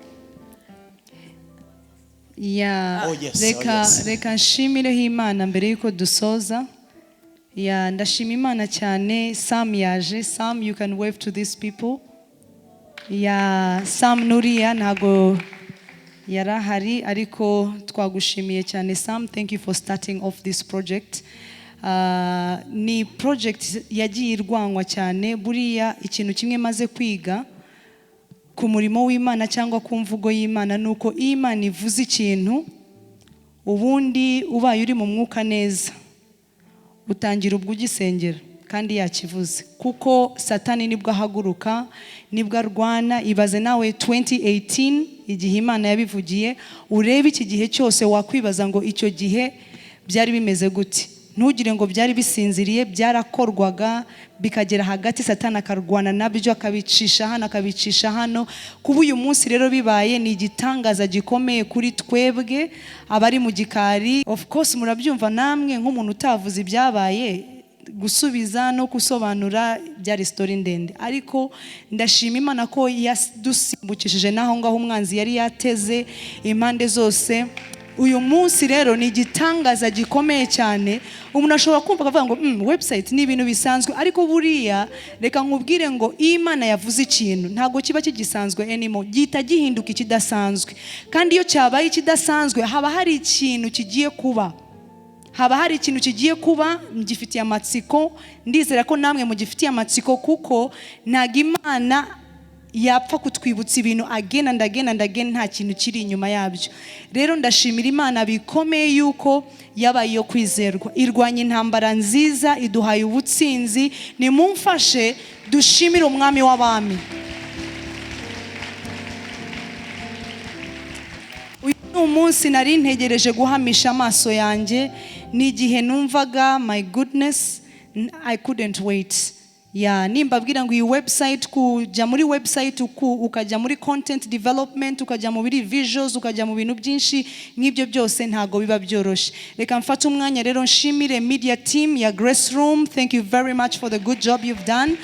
reka nshimireho Imana mbere yuko dusoza. Ndashima Imana cyane. Sam yaje. Sam, you can wave to these people. Sam Nuriya ntago yarahari ariko twagushimiye cyane Sam. Thank you for starting off this project. Ni project yagiye irwanwa cyane. Buriya ikintu kimwe maze kwiga ku murimo w'Imana cyangwa ku mvugo y'Imana nuko Imana ivuze ikintu, ubundi ubaye uri mu mwuka neza utangira ubwo ugisengera kandi yakivuze, kuko Satani nibwo ahaguruka, nibwo arwana. Ibaze nawe 2018 igihe Imana yabivugiye, urebe iki gihe cyose wakwibaza ngo icyo gihe byari bimeze gute. Ntugire ngo byari bisinziriye, byarakorwaga bikagera hagati, Satani akarwana nabyo akabicisha hano akabicisha hano. Kuba uyu munsi rero bibaye ni igitangaza gikomeye kuri twebwe abari mu gikari. Of course murabyumva namwe nk'umuntu utavuze ibyabaye, gusubiza no gusobanura byari story ndende, ariko ndashima Imana ko yadusimbukishije naho ngaho umwanzi yari yateze impande zose. Uyu munsi rero ni igitangaza gikomeye cyane. Umuntu ashobora kumva akavuga ngo website ni ibintu bisanzwe, ariko buriya reka nkubwire ngo Imana yavuze ikintu ntago kiba kigisanzwe anymore, gihita gihinduka ikidasanzwe. Kandi iyo cyabaye ikidasanzwe haba hari ikintu kigiye kuba, haba hari ikintu kigiye kuba mugifitiye amatsiko, ndizera ko namwe mugifitiye amatsiko, kuko ntago Imana yapfa kutwibutsa ibintu again and again and again nta kintu kiri inyuma yabyo. Rero ndashimira Imana bikomeye yuko yabaye iyo kwizerwa, irwanya intambara nziza, iduhaye ubutsinzi. Nimumfashe dushimire umwami w'abami. Uyu ni umunsi nari ntegereje guhamisha amaso yanjye, n'igihe numvaga my goodness, I couldn't wait. Nimbabwira ngo iyi website, kujya muri website ukajya muri content development, ukajya mu biri visuals, ukajya mu bintu byinshi nk'ibyo byose ntago biba byoroshye. Reka mfate umwanya rero nshimire media team ya Graceroom. Thank you very much for the good job you've done.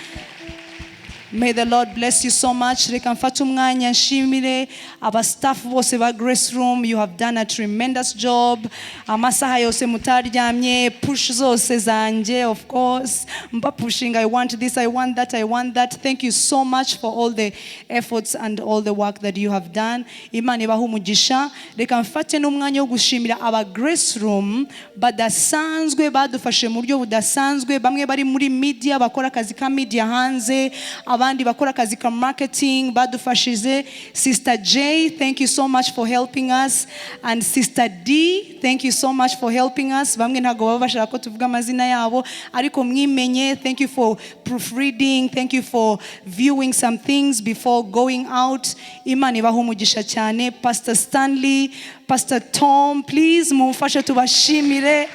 May the Lord bless you so much. Reka mfate umwanya nshimire aba staff bose ba Graceroom. You have done a tremendous job. Amasaha yose mutaryamye, push zose zanje, of course. Mba pushing, I want this, I want that, I want that. Thank you so much for all the efforts and all the work that you have done. Imana ibahe umugisha. Reka mfate n'umwanya wo gushimira aba Graceroom badasanzwe, badufashe mu buryo budasanzwe. Bamwe bari muri media, bakora akazi ka media hanze, abandi bakora akazi ka marketing, badufashize. Sister J, thank you so much for helping us, and Sister D, thank you so much for helping us. Bamwe ntago baba bashaka ko tuvuga amazina yabo, ariko mwimenye. Thank you for proofreading, thank you for viewing some things before going out. Imana ibahe umugisha cyane. Pastor Stanley, Pastor Tom, please mumfashe tubashimire.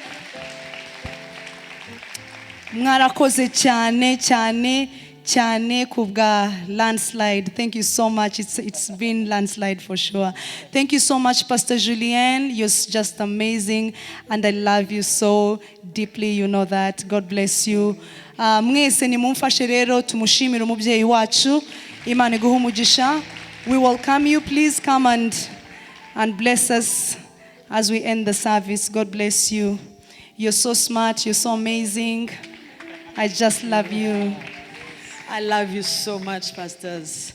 Mwarakoze cyane cyane cyane kubwa landslide. Thank you so much. It's been landslide for sure. Thank you so much, Pastor Julienne. You're just amazing, and I love you so deeply. You know that. God bless you. Mwese nimumfashe rero tumushimire umubyeyi wacu. Imana iguhe umugisha. We welcome you. Please come and bless us as we end the service. God bless you. You're so smart. You're so amazing. I just love you. I love you so much, pastors.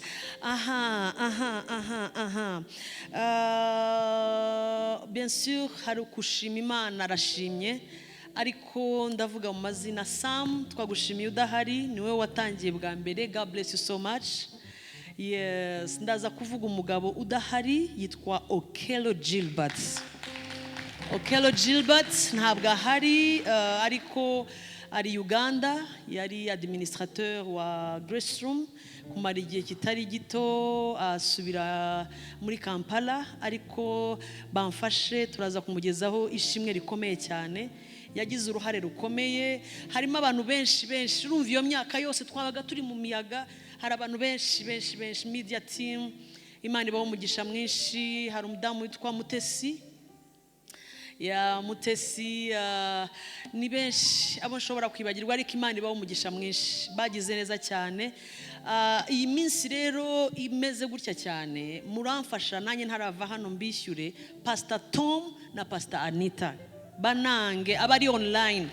Bien sûr, hari ukushima Imana arashimye, ariko ndavuga mu mazina. Sam, twagushimiye udahari, niwe watangiye bwa mbere. God bless you so much. Yes, ndaza kuvuga umugabo udahari, yitwa Okello Gilbert. Okello Gilbert ntabwo ahari, ariko ari Uganda, yari administrateur wa Graceroom kumara igihe kitari gito, asubira muri Kampala, ariko bamfashe turaza kumugezaho ishimwe rikomeye cyane. Yagize uruhare rukomeye. Harimo abantu benshi urumva iyo myaka yose twabaga turi mu miyaga, hari abantu benshi media team. Imana ibaho umugisha mwinshi. Hari umudamu witwa Mutesi, Mutesi, ni benshi abo nshobora kwibagirwa, ariko Imana ibaho umugisha mwinshi, bagize neza cyane. Iyi minsi rero imeze gutya cyane, muramfasha nanjye ntarava hano mbishyure Pastor Tom na Pastor Anita banange abari online.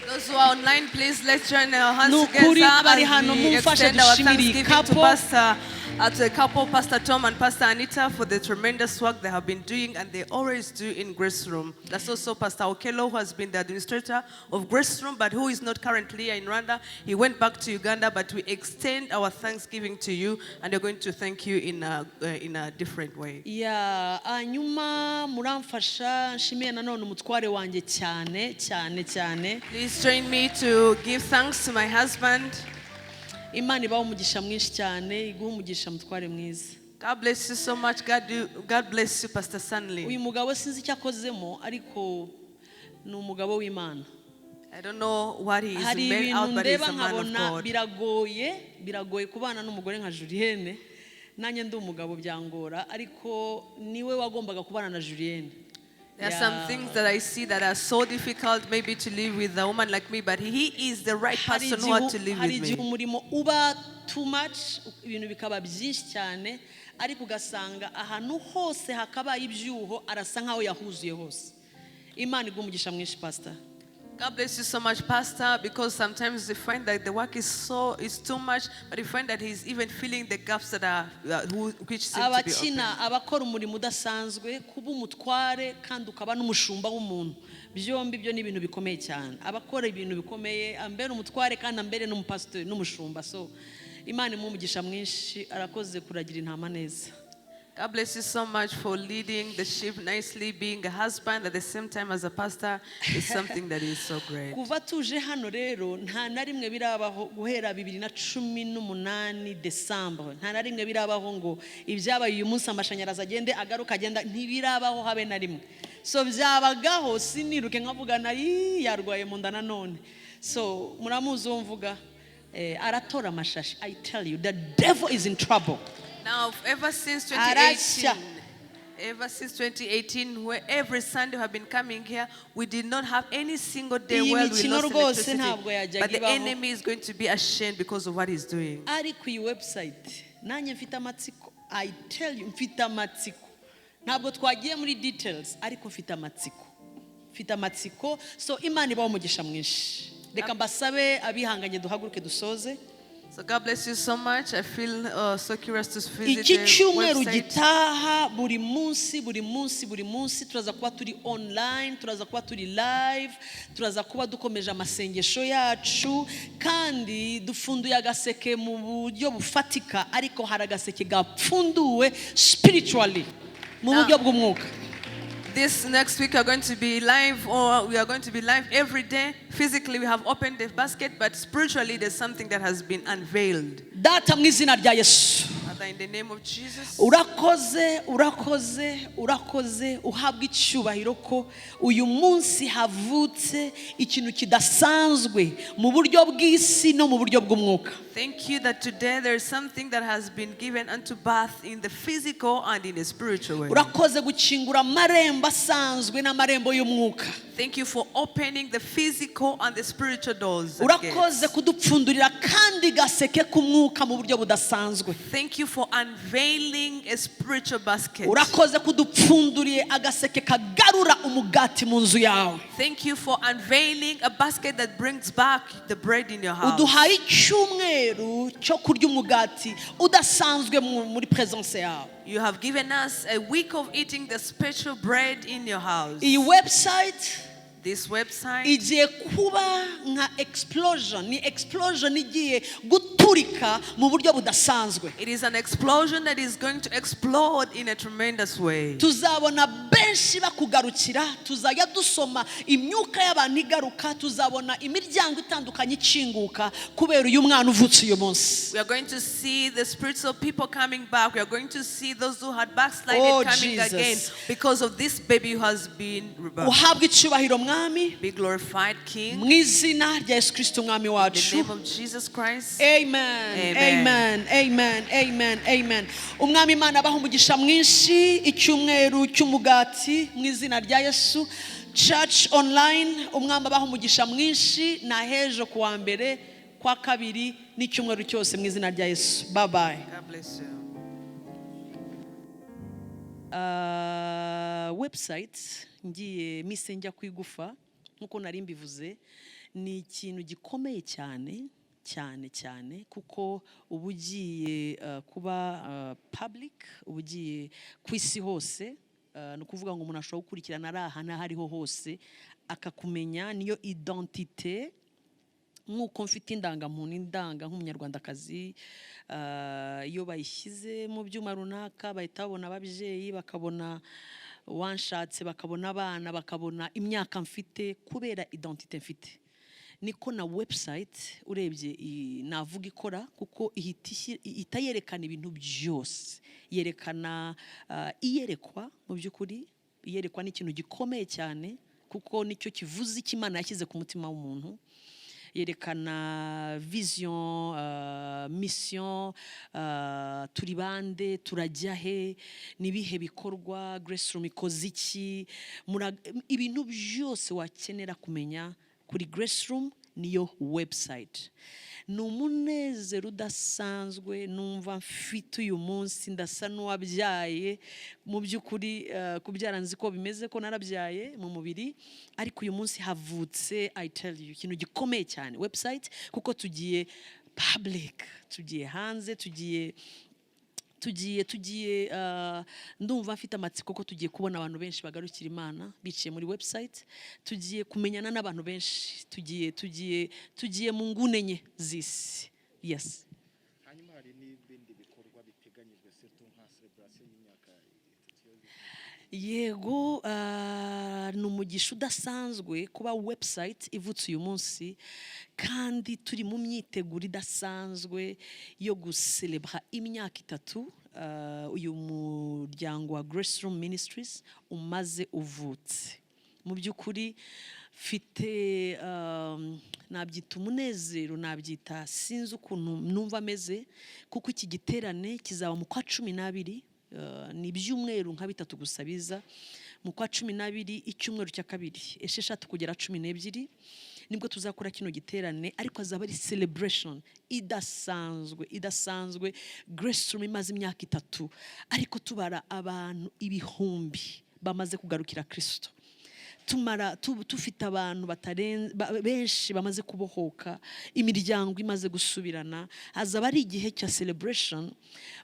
Those who are online, please let's join our hands Nukuri together abari as hano we mumfashe extend our dushimire thanksgiving to the couple, Pastor Tom and Pastor Anita, for the tremendous work they have been doing and they always do in Graceroom. That's also Pastor Okello, who has been the administrator of Graceroom, but who is not currently in Rwanda. He went back to Uganda, but we extend our thanksgiving to you, and we're going to thank you in a different way. Anyuma muramfasha nshimiye nanone umutware wanjye cyane. Please join me to give thanks to my husband. Imana ibaho umugisha mwinshi cyane, iguhe umugisha mutware mwiza. God bless you so much. God bless you, Pastor Stanley. Uyu mugabo sinzi icyo akozemo, ariko ni umugabo w'Imana. I don't know what he is Hari made out, ibintu but he's ndeba a man of nkabona God. biragoye kubana n'umugore nka Julienne. Nanjye ndi umugabo byangora, ariko niwe wagombaga kubana na Julienne. There are some things that I see that are so difficult maybe to live with a woman like me, but he is the right person who had to live Hari with igihe me. umurimo uba too much, ibintu bikaba byinshi cyane, ariko ugasanga ahantu hose hakabaye ibyuho arasa nkaho yahuzuye hose. Imana iguhe umugisha mwinshi, Pastor. God bless you so much, Pastor, because sometimes you find that the work is too much, but you find that he's even filling the gaps that are which seem to be open. abakina abakora umurimo udasanzwe kuba umutware kandi ukaba n'umushumba w'umuntu byombi byo ni ibintu bikomeye cyane abakora ibintu bikomeye ambere umutware kandi ambere n'umupastor n'umushumba so Imana imumugisha mwinshi arakoze kuragira intama neza. God bless you so much for leading the sheep nicely, being a husband at the same time as a pastor is something that is so great. Kuva tuje hano rero nta na rimwe birabaho guhera 2018 December nta na rimwe birabaho ngo ibyabaye uyu munsi amashanyarazi agende agaruka agenda ntibirabaho habe na rimwe so byabagaho siniruke nkavugana yarwaye mu nda nanone so muramuzi wo mvuga aratora amashashi. I tell you the devil is in trouble. Now, ever since 2018, where every Sunday we have been coming here, we did not have any single day where we lost electricity. But the enemy is going to be ashamed because of what he's doing. Ari ku website nanye mfite amatsiko. I tell you mfite amatsiko. Ntabwo twagiye muri details ariko mfite amatsiko. So Imana ibaho umugisha mwinshi. Reka mbasabe abihanganye duhaguruke dusoze. So God bless you so much. I feel so curious to visit Iki the cyumweru website. gitaha buri munsi turaza kuba turi online, turaza kuba turi live, turaza kuba dukomeje amasengesho yacu kandi dufunduye agaseke mu buryo bufatika ariko hari agaseke gapfunduwe spiritually mu buryo bw'umwuka. This next week we are going to be live, or we are going to be live every day. Physically we have opened the basket, but spiritually there's something that has been unveiled. Data mu izina rya Yesu. Father, in the name of Jesus. Urakoze uhabwa icyubahiro ko uyu munsi havutse ikintu kidasanzwe mu buryo bw'isi no mu buryo bw'umwuka. Thank you that today there is something that has been given unto birth in the physical and in the spiritual way. Urakoze gukingura amarembo asanzwe n'amarembo y'umwuka. Thank you for opening the physical and the spiritual doors. Urakoze kudupfundurira kandi gaseke k'umwuka mu buryo budasanzwe. Thank you for unveiling a spiritual basket. Urakoze kudupfunduriye agaseke kagarura umugati mu nzu yawe. Thank you for unveiling a basket that brings back the bread in your house. Uduhaye icyumweru cyo kurya umugati udasanzwe muri presence yawe. You have given us a week of eating the special bread in your house. Iyi website This website igiye kuba nka explosion, ni explosion igiye guturika mu buryo budasanzwe. It is an explosion that is going to explode in a tremendous way. Tuzabona benshi bakugarukira, tuzajya dusoma imyuka y'abantu igaruka, tuzabona imiryango itandukanye ikinguka kubera uyu mwana uvutse uyu munsi. We are going to see the spirits of people coming back. We are going to see those who had backslided coming Jesus. again because of this baby who has been rebirthed. Uhabwe icyubahiro mwami Be glorified, King. mu izina rya Yesu Kristo mwami In the wacu. name of Jesus Christ. Amen. Amen. Amen. Amen. Amen. Umwami Imana abaha umugisha mwinshi icyumweru cy'umugati mu izina rya Yesu. Church online umwami abaha umugisha mwinshi na hejo kuwa mbere kwa kabiri n'icyumweru cyose mu izina rya Yesu. Bye bye. God bless you. Website ngiye misengya kwigufa nkuko nari mbivuze ni ikintu gikomeye cyane kuko ubugiye kuba public ubugiye kwisi hose no kuvuga ngo umuntu ashobora gukurikirana araha n'ahariho hose akakumenya niyo identité nkuko mfite indanga nk'umunyarwandakazi iyo bayishyize mu byuma runaka bahita babona ababyeyi bakabona wanshatse bakabona abana bakabona imyaka mfite kubera identité mfite niko na website urebye navuga ikora kuko ihita yerekana ibintu byose yerekana iyerekwa mu by'ukuri iyerekwa n'ikintu gikomeye cyane kuko nicyo kivuze ikimana yashyize ku mutima w'umuntu yerekana vision mission turi bande turajya he nibihe bikorwa Graceroom ikoze iki ibintu byose wakenera kumenya kuri Graceroom niyo website ni umunezero udasanzwe numva mfite uyu munsi, ndasa n'uwabyaye mu by'ukuri. Kubyara nzi ko bimeze, ko narabyaye mu mubiri, ariko uyu munsi havutse, I tell you, ikintu gikomeye cyane, website, kuko tugiye public, tugiye hanze, tugiye ndumva mfite amatsiko ko tugiye kubona abantu benshi bagarukira Imana biciye muri website, tugiye kumenyana n'abantu benshi, tugiye mu ngune enye z'isi. Yes. Hanyuma hari n'ibindi bikorwa biteganyijwe surtout nka celebration y'imyaka 3. Yego, ni umugisha udasanzwe kuba website ivutse uyu munsi, kandi turi mu myiteguro idasanzwe yo gucelebra imyaka 3 uyu muryango wa Graceroom Ministries umaze uvutse. Mu by'ukuri mfite nabyita umunezero, nabyita sinzi ukuntu numva ameze, kuko iki giterane kizaba mu kwa 12, ni ibyumweru nka 3 gusa biza. Mu kwa 12 icyumweru cya kabiri 6 kugera 12 nibwo tuzakora kino giterane, ariko azaba ari celebration idasanzwe. Graceroom imaze imyaka 3, ariko tubara abantu ibihumbi bamaze kugarukira Kristo. Tufite abantu benshi bamaze kubohoka, imiryango imaze gusubirana. Hazaba ari igihe cya celebration,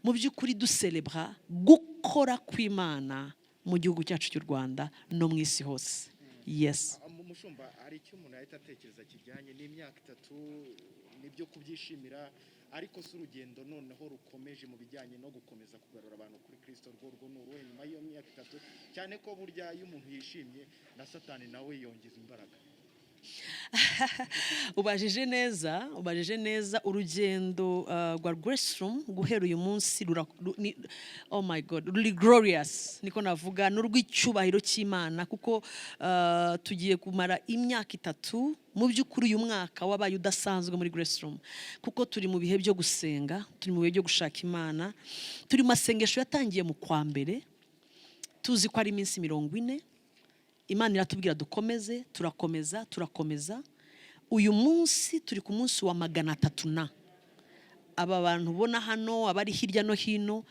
mu by'ukuri ducelebra gukora kw'Imana mu gihugu cyacu cy'u Rwanda no mu isi hose. Yes. Mushumba, hari icyo umuntu yahita atekereza kijyanye n'imyaka 3 nibyo kubyishimira, ariko si urugendo noneho rukomeje mu bijyanye no gukomeza kugarura abantu kuri Kristo, rwo ni uruhe nyuma y'iyo myaka 3, cyane ko burya iyo umuntu yishimye na Satani nawe yongeza imbaraga. Ubajije neza. Urugendo rwa Graceroom guhera uyu munsi oh my God, ruri glorious, niko navuga, n'urw'icyubahiro cy'Imana, kuko tugiye kumara imyaka 3. Mu by'ukuri uyu mwaka wabaye udasanzwe muri Graceroom, kuko turi mu bihe byo gusenga, turi mu bihe byo gushaka Imana, turi mu masengesho yatangiye mu kwa mbere, tuzi ko ari iminsi 40. Imana iratubwira dukomeze, turakomeza. Uyu munsi turi ku munsi wa 300. Aba bantu ubona hano, abari hirya no hino,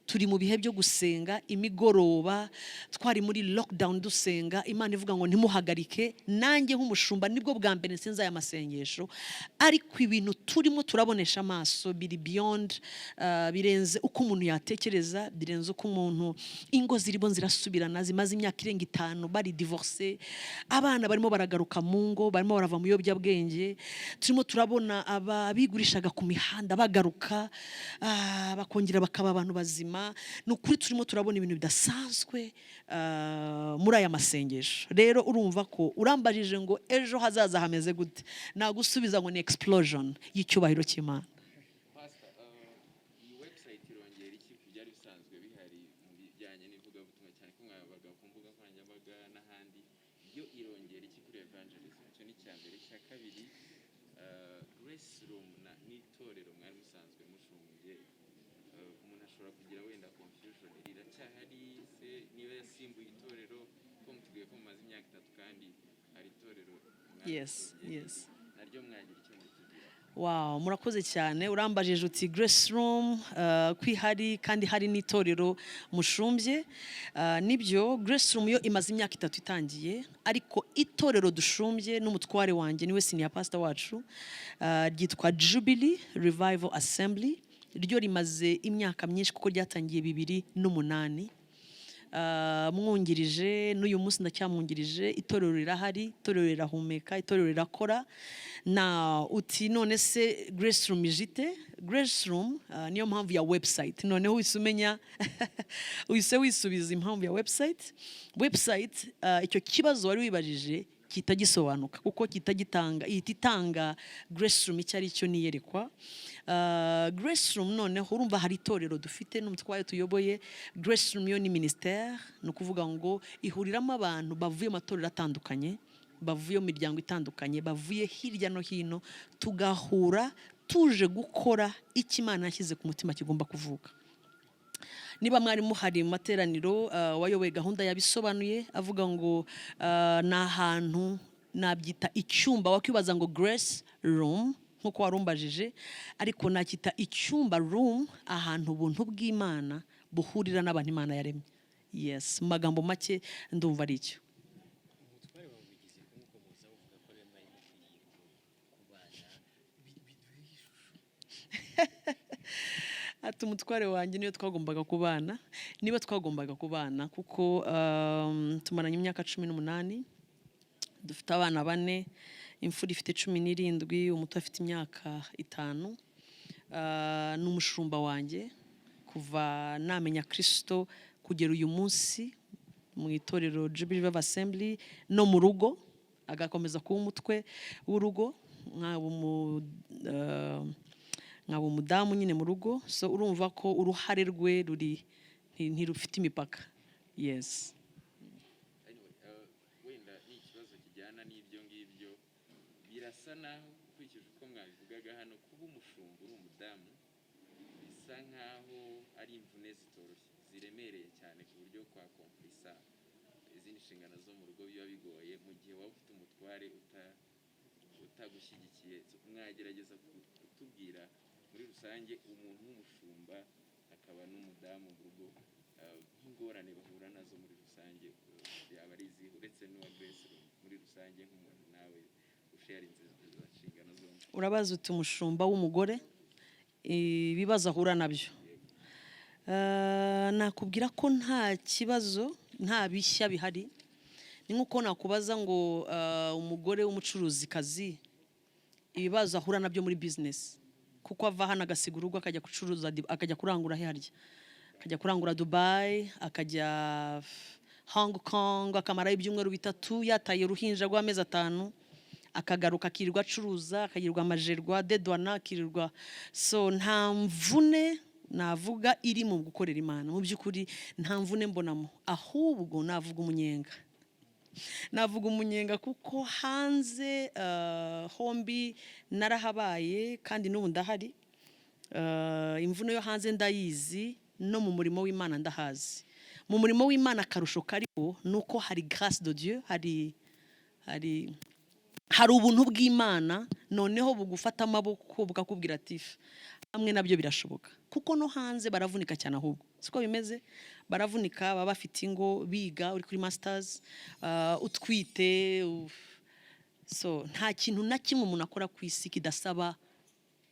turi mu bihe byo gusenga. Imigoroba twari muri lockdown dusenga, Imana ivuga ngo ntimuhagarike. Nanjye nk'umushumba nibwo bwa mbere nsenza aya masengesho, ariko ibintu turimo turabonesha amaso biri beyond, birenze uko umuntu yatekereza, birenze uko umuntu, ingo zirimo zirasubirana, zimaze imyaka irenga 5 bari divorce, abana barimo baragaruka mu ngo, barimo barava mu biyobyabwenge. Turimo turabona ababigurishaga ku mihanda bagaruka, bakongera bakaba abantu bazima. Ni ukuri turimo turabona ibintu bidasanzwe muri aya masengesho. Rero urumva ko urambajije ngo ejo hazaza hameze gute, nagusubiza ngo ni explosion y'icyubahiro cy'Imana. Pastor, iyi website irongera iki ku byari bisanzwe bihari mu bijyanye n'ivugabutumwa, cyane ko mwabaga ku mbuga nkoranyambaga n'ahandi, yo irongera iki kuri evangelism? Icyo ni icya mbere. Icya kabiri, Graceroom n'itorero mwari musanzwe mushumbye, umuntu ashobora kugira wenda confusion, riracyahari se? Niba yasimbuye itorero, ko mutubwiye ko mumaze imyaka 3 kandi hari itorero Yes. naryo mwagira icyo mutubwira? Wow, murakoze cyane. Urambajije uti Graceroom kwihari kandi hari n'itorero mushumbye. Nibyo, Graceroom yo imaze imyaka 3 itangiye, ariko itorero dushumbye n'umutware wanjye niwe senior pastor wacu, ryitwa Jubilee Revival Assembly. Ryo rimaze imyaka myinshi kuko ryatangiye 2008. Mwungirije n'uyu munsi ndacyamwungirije. Itorero rirahari, itorero rirahumeka, itorero rirakora. Na uti none se Graceroom ijite? Graceroom niyo mpamvu ya website. Noneho wisumenya wisubiza impamvu ya website. Icyo kibazo wari wibajije kitagisobanuka, kuko itanga Graceroom icyo ari cyo niyerekwa. Graceroom noneho urumva hari itorero dufite n'umutwaye tuyoboye. Graceroom yo ni ministère, no kuvuga ngo ihuriramo abantu bavuye mu matorero atandukanye, bavuye mu miryango itandukanye, bavuye hirya no hino, tugahura tuje gukora icyo Imana yashyize ku mutima kigomba kuvuka. Niba mwari muhari mu materaniro, wayoboye gahunda yabisobanuye avuga ngo ni ahantu nabyita icyumba, wakwibaza ngo Graceroom nkuko warumbajije ariko nakita icyumba room ahantu ubuntu bw'Imana buhurira n'abantu Imana yaremye. Yes, mu magambo make ndumva ari icyo. Ati umutware wanjye niyo twagombaga kubana, niba twagombaga kubana kuko tumaranye imyaka 18, dufite abana 4, imfura ifite 17, umuto afite imyaka 5. Ni umushumba wanjye kuva namenya Kristo kugera uyu munsi mu itorero Jubilee Assembly no mu rugo agakomeza kuba umutwe w'urugo nkaba umudamu nyine mu rugo. So urumva ko uruhare rwe ruri ntirufite imipaka. Yes. Wenda ni ikibazo kijyana n'ibyo ngibyo birasa naho ukurikije uko mwabivugaga hano kuba umushumba uri umudamu bisa nkaho ari imvune zitoroshye ziremereye cyane ku buryo kwa komplisa izindi nshingano zo mu rugo biba bigoye mu gihe waba ufite umutware utagushyigikiye. Mwagerageza kutubwira muri rusange umuntu w'umushumba akaba n'umudamu mu rugo nk'ingorane bahura nazo muri rusange yaba ari izihe uretse n'uwa Graceroom muri rusange nk'umuntu nawe usharinze izo nshingano zombi? Urabaza uti umushumba w'umugore ibibazo ahura nabyo. Nakubwira ko nta kibazo nta bishya bihari. Ni nkuko nakubaza ngo umugore w'umucuruzikazi ibibazo ahura nabyo muri business kuko ava hano agasiga urugo akajya gucuruza akajya kurangura harya akajya kurangura Dubai akajya Hong Kong akamara ibyumweru 3 yataye uruhinja rw'amezi 5 akagaruka akirirwa acuruza akagirirwa amajerwa dedwana akirirwa. So nta mvune navuga iri mu gukorera Imana mu by'ukuri nta mvune mbonamo ahubwo navuga umunyenga kuko hanze hombi narahabaye kandi n'ubu ndahari. Imvuno yo hanze ndayizi no mu murimo w'Imana ndahazi. Mu murimo w'Imana karusho kariho nuko hari grâce de Dieu, hari ubuntu bw'Imana noneho bugufata amaboko bukakubwira ati hamwe nabyo birashoboka kuko no hanze baravunika cyane ahubwo siko bimeze. Baravunika baba bafite ingo biga uri kuri masters utwite. So nta kintu na kimwe umuntu akora ku isi kidasaba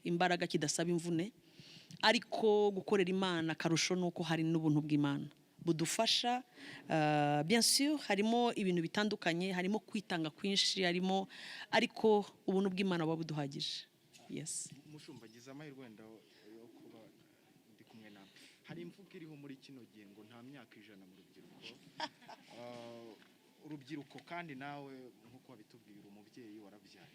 imbaraga kidasaba imvune ariko gukorera Imana karusho nuko hari n'ubuntu bw'Imana budufasha. Bien sûr harimo ibintu bitandukanye, harimo kwitanga kwinshi, harimo ariko ubuntu bw'Imana buba buduhagije. Yes. Mushumba gize amahirwe wenda yo kuba ndi kumwe nawe. Hari imvugo iriho muri kino gihe ngo nta myaka 100 mu rubyiruko. Urubyiruko kandi nawe nkuko wabitubwira umubyeyi warabyaye.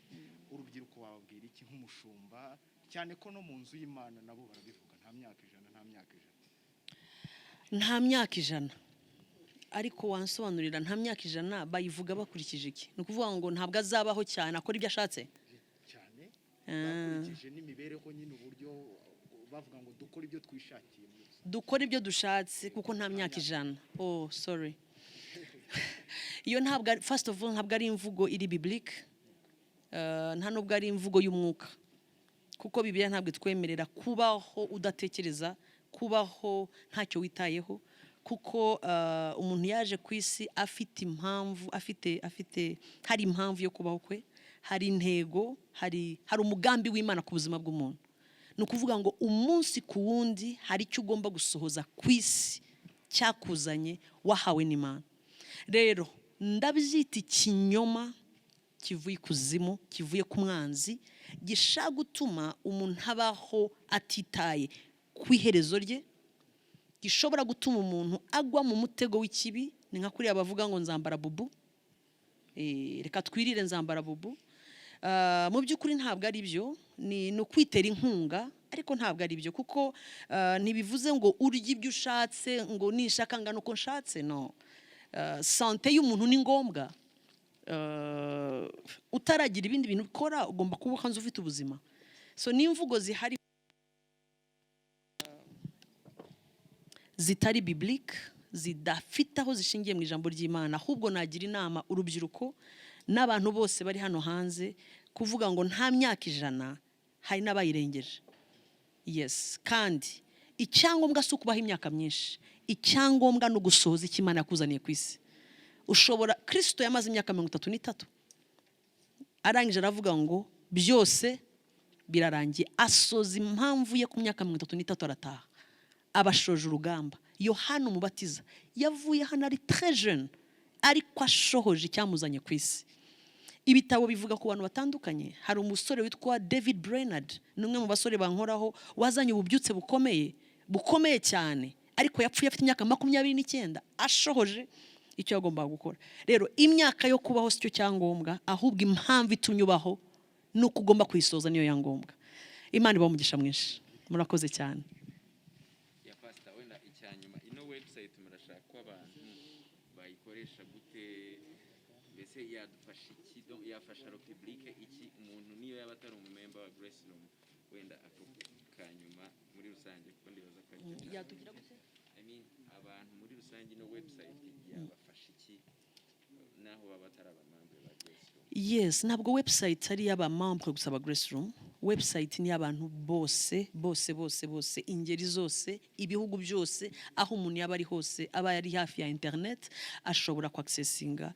Urubyiruko wababwira iki nk'umushumba cyane ko no mu nzu y'Imana nabo barabivuga nta myaka 100 nta myaka 100 ariko wansobanurira nta myaka 100 bayivuga bakurikije iki? Ni ukuvuga ngo ntabwo azabaho cyane akora ibyo ashatse cyane bakurikije n'imibereho nyine uburyo bavuga ngo dukora ibyo twishakiye dukora ibyo dushatse kuko nta myaka 100. Oh sorry. Iyo ntabwo first of all ntabwo ari imvugo iri biblique, nta nubwo ari imvugo y'umwuka kuko Bibiliya ntabwo itwemerera kubaho udatekereza, kubaho ntacyo witayeho kuko umuntu yaje ku isi afite impamvu hari impamvu yo kubaho kwe, hari intego, hari umugambi w'Imana ku buzima bw'umuntu. Ni ukuvuga ngo umunsi ku wundi hari icyo ugomba gusohoza ku isi cyakuzanye wahawe n'Imana. Rero ndabyita ikinyoma kivuye kuzimu, kivuye ku mwanzi, gishaka gutuma umuntu abaho atitaye ku iherezo rye, gishobora gutuma umuntu agwa mu mutego w'ikibi. Ni nka kuriya bavuga ngo nzambara bubu, reka twirire nzambara bubu. Mu by'ukuri ntabwo ari byo, ni ukwitera inkunga ariko ntabwo ari byo kuko ntibivuze ngo urye ibyo ushatse ngo nishaka ngana uko nshatse. No, sante y'umuntu ni ngombwa. Utaragira ibindi bintu ukora ugomba kuba ukanze ufite ubuzima. So n'imvugo zihari zitari biblique, zidafite aho zishingiye mu ijambo ry'Imana, ahubwo nagira inama urubyiruko n'abantu bose bari hano hanze kuvuga ngo nta myaka 100 hari n'abayirengeje. Yes, kandi icyangombwa si ukubaho imyaka myinshi, icyangombwa no gusohoza icyo Imana yakuzaniye ku isi. Ushobora, Kristo yamaze imyaka 33 arangije aravuga ngo byose birarangiye, asoza impamvu ye ku myaka 33 arataha, abashoje urugamba. Yohana umubatiza yavuye hano ari très jeune, ariko ashohoje icyamuzanye ku isi. Ibitabo bivuga ku bantu batandukanye. Hari umusore witwa David Brainerd, n'umwe mu basore bankoraho, wazanye ububyutse bukomeye cyane, ariko yapfuye afite imyaka 29 ashohoje icyo yagombaga gukora. Rero imyaka yo kubaho si cyo cyangombwa, ahubwo impamvu itumye ubaho nuko ugomba kuyisoza niyo yangombwa. Imana ibaho umugisha mwinshi. Murakoze cyane. Ya pastor, wenda icyanyuma, ino website murashaka ko abantu bayikoresha gute, mbese yadufasha iki, yafasha ro public iki, umuntu niyo yaba atari umumember wa Graceroom, wenda akanyuma muri rusange kuko ndibaza ko ari Yatugira gute? I mean abantu muri rusange ino website yabafasha iki naho baba atari abamambe ba Graceroom? Yes, ntabwo website ari y'abamambe gusa ba Graceroom. Website ni y'abantu bose, ingeri zose, ibihugu byose, aho umuntu yaba ari hose, aba yari hafi ya internet, ashobora kwaccessinga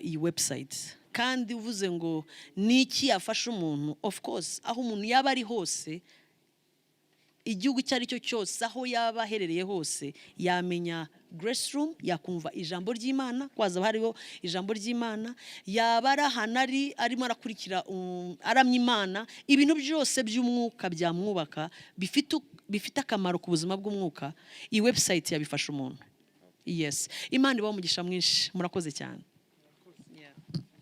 iyi website. Kandi uvuze ngo niki yafasha umuntu, of course, aho umuntu yaba ari hose, igihugu cyari cyo cyose, aho yaba aherereye hose, yamenya Graceroom, yakumva ijambo ry'Imana, kwaza hariho ijambo ry'Imana, yaba arahanari arimo arakurikira aramya Imana, ibintu byose by'umwuka byamwubaka bifite akamaro ku buzima bw'umwuka. Iyi website yabifasha umuntu. Yes, Imana ibaho umugisha mwinshi. Murakoze cyane.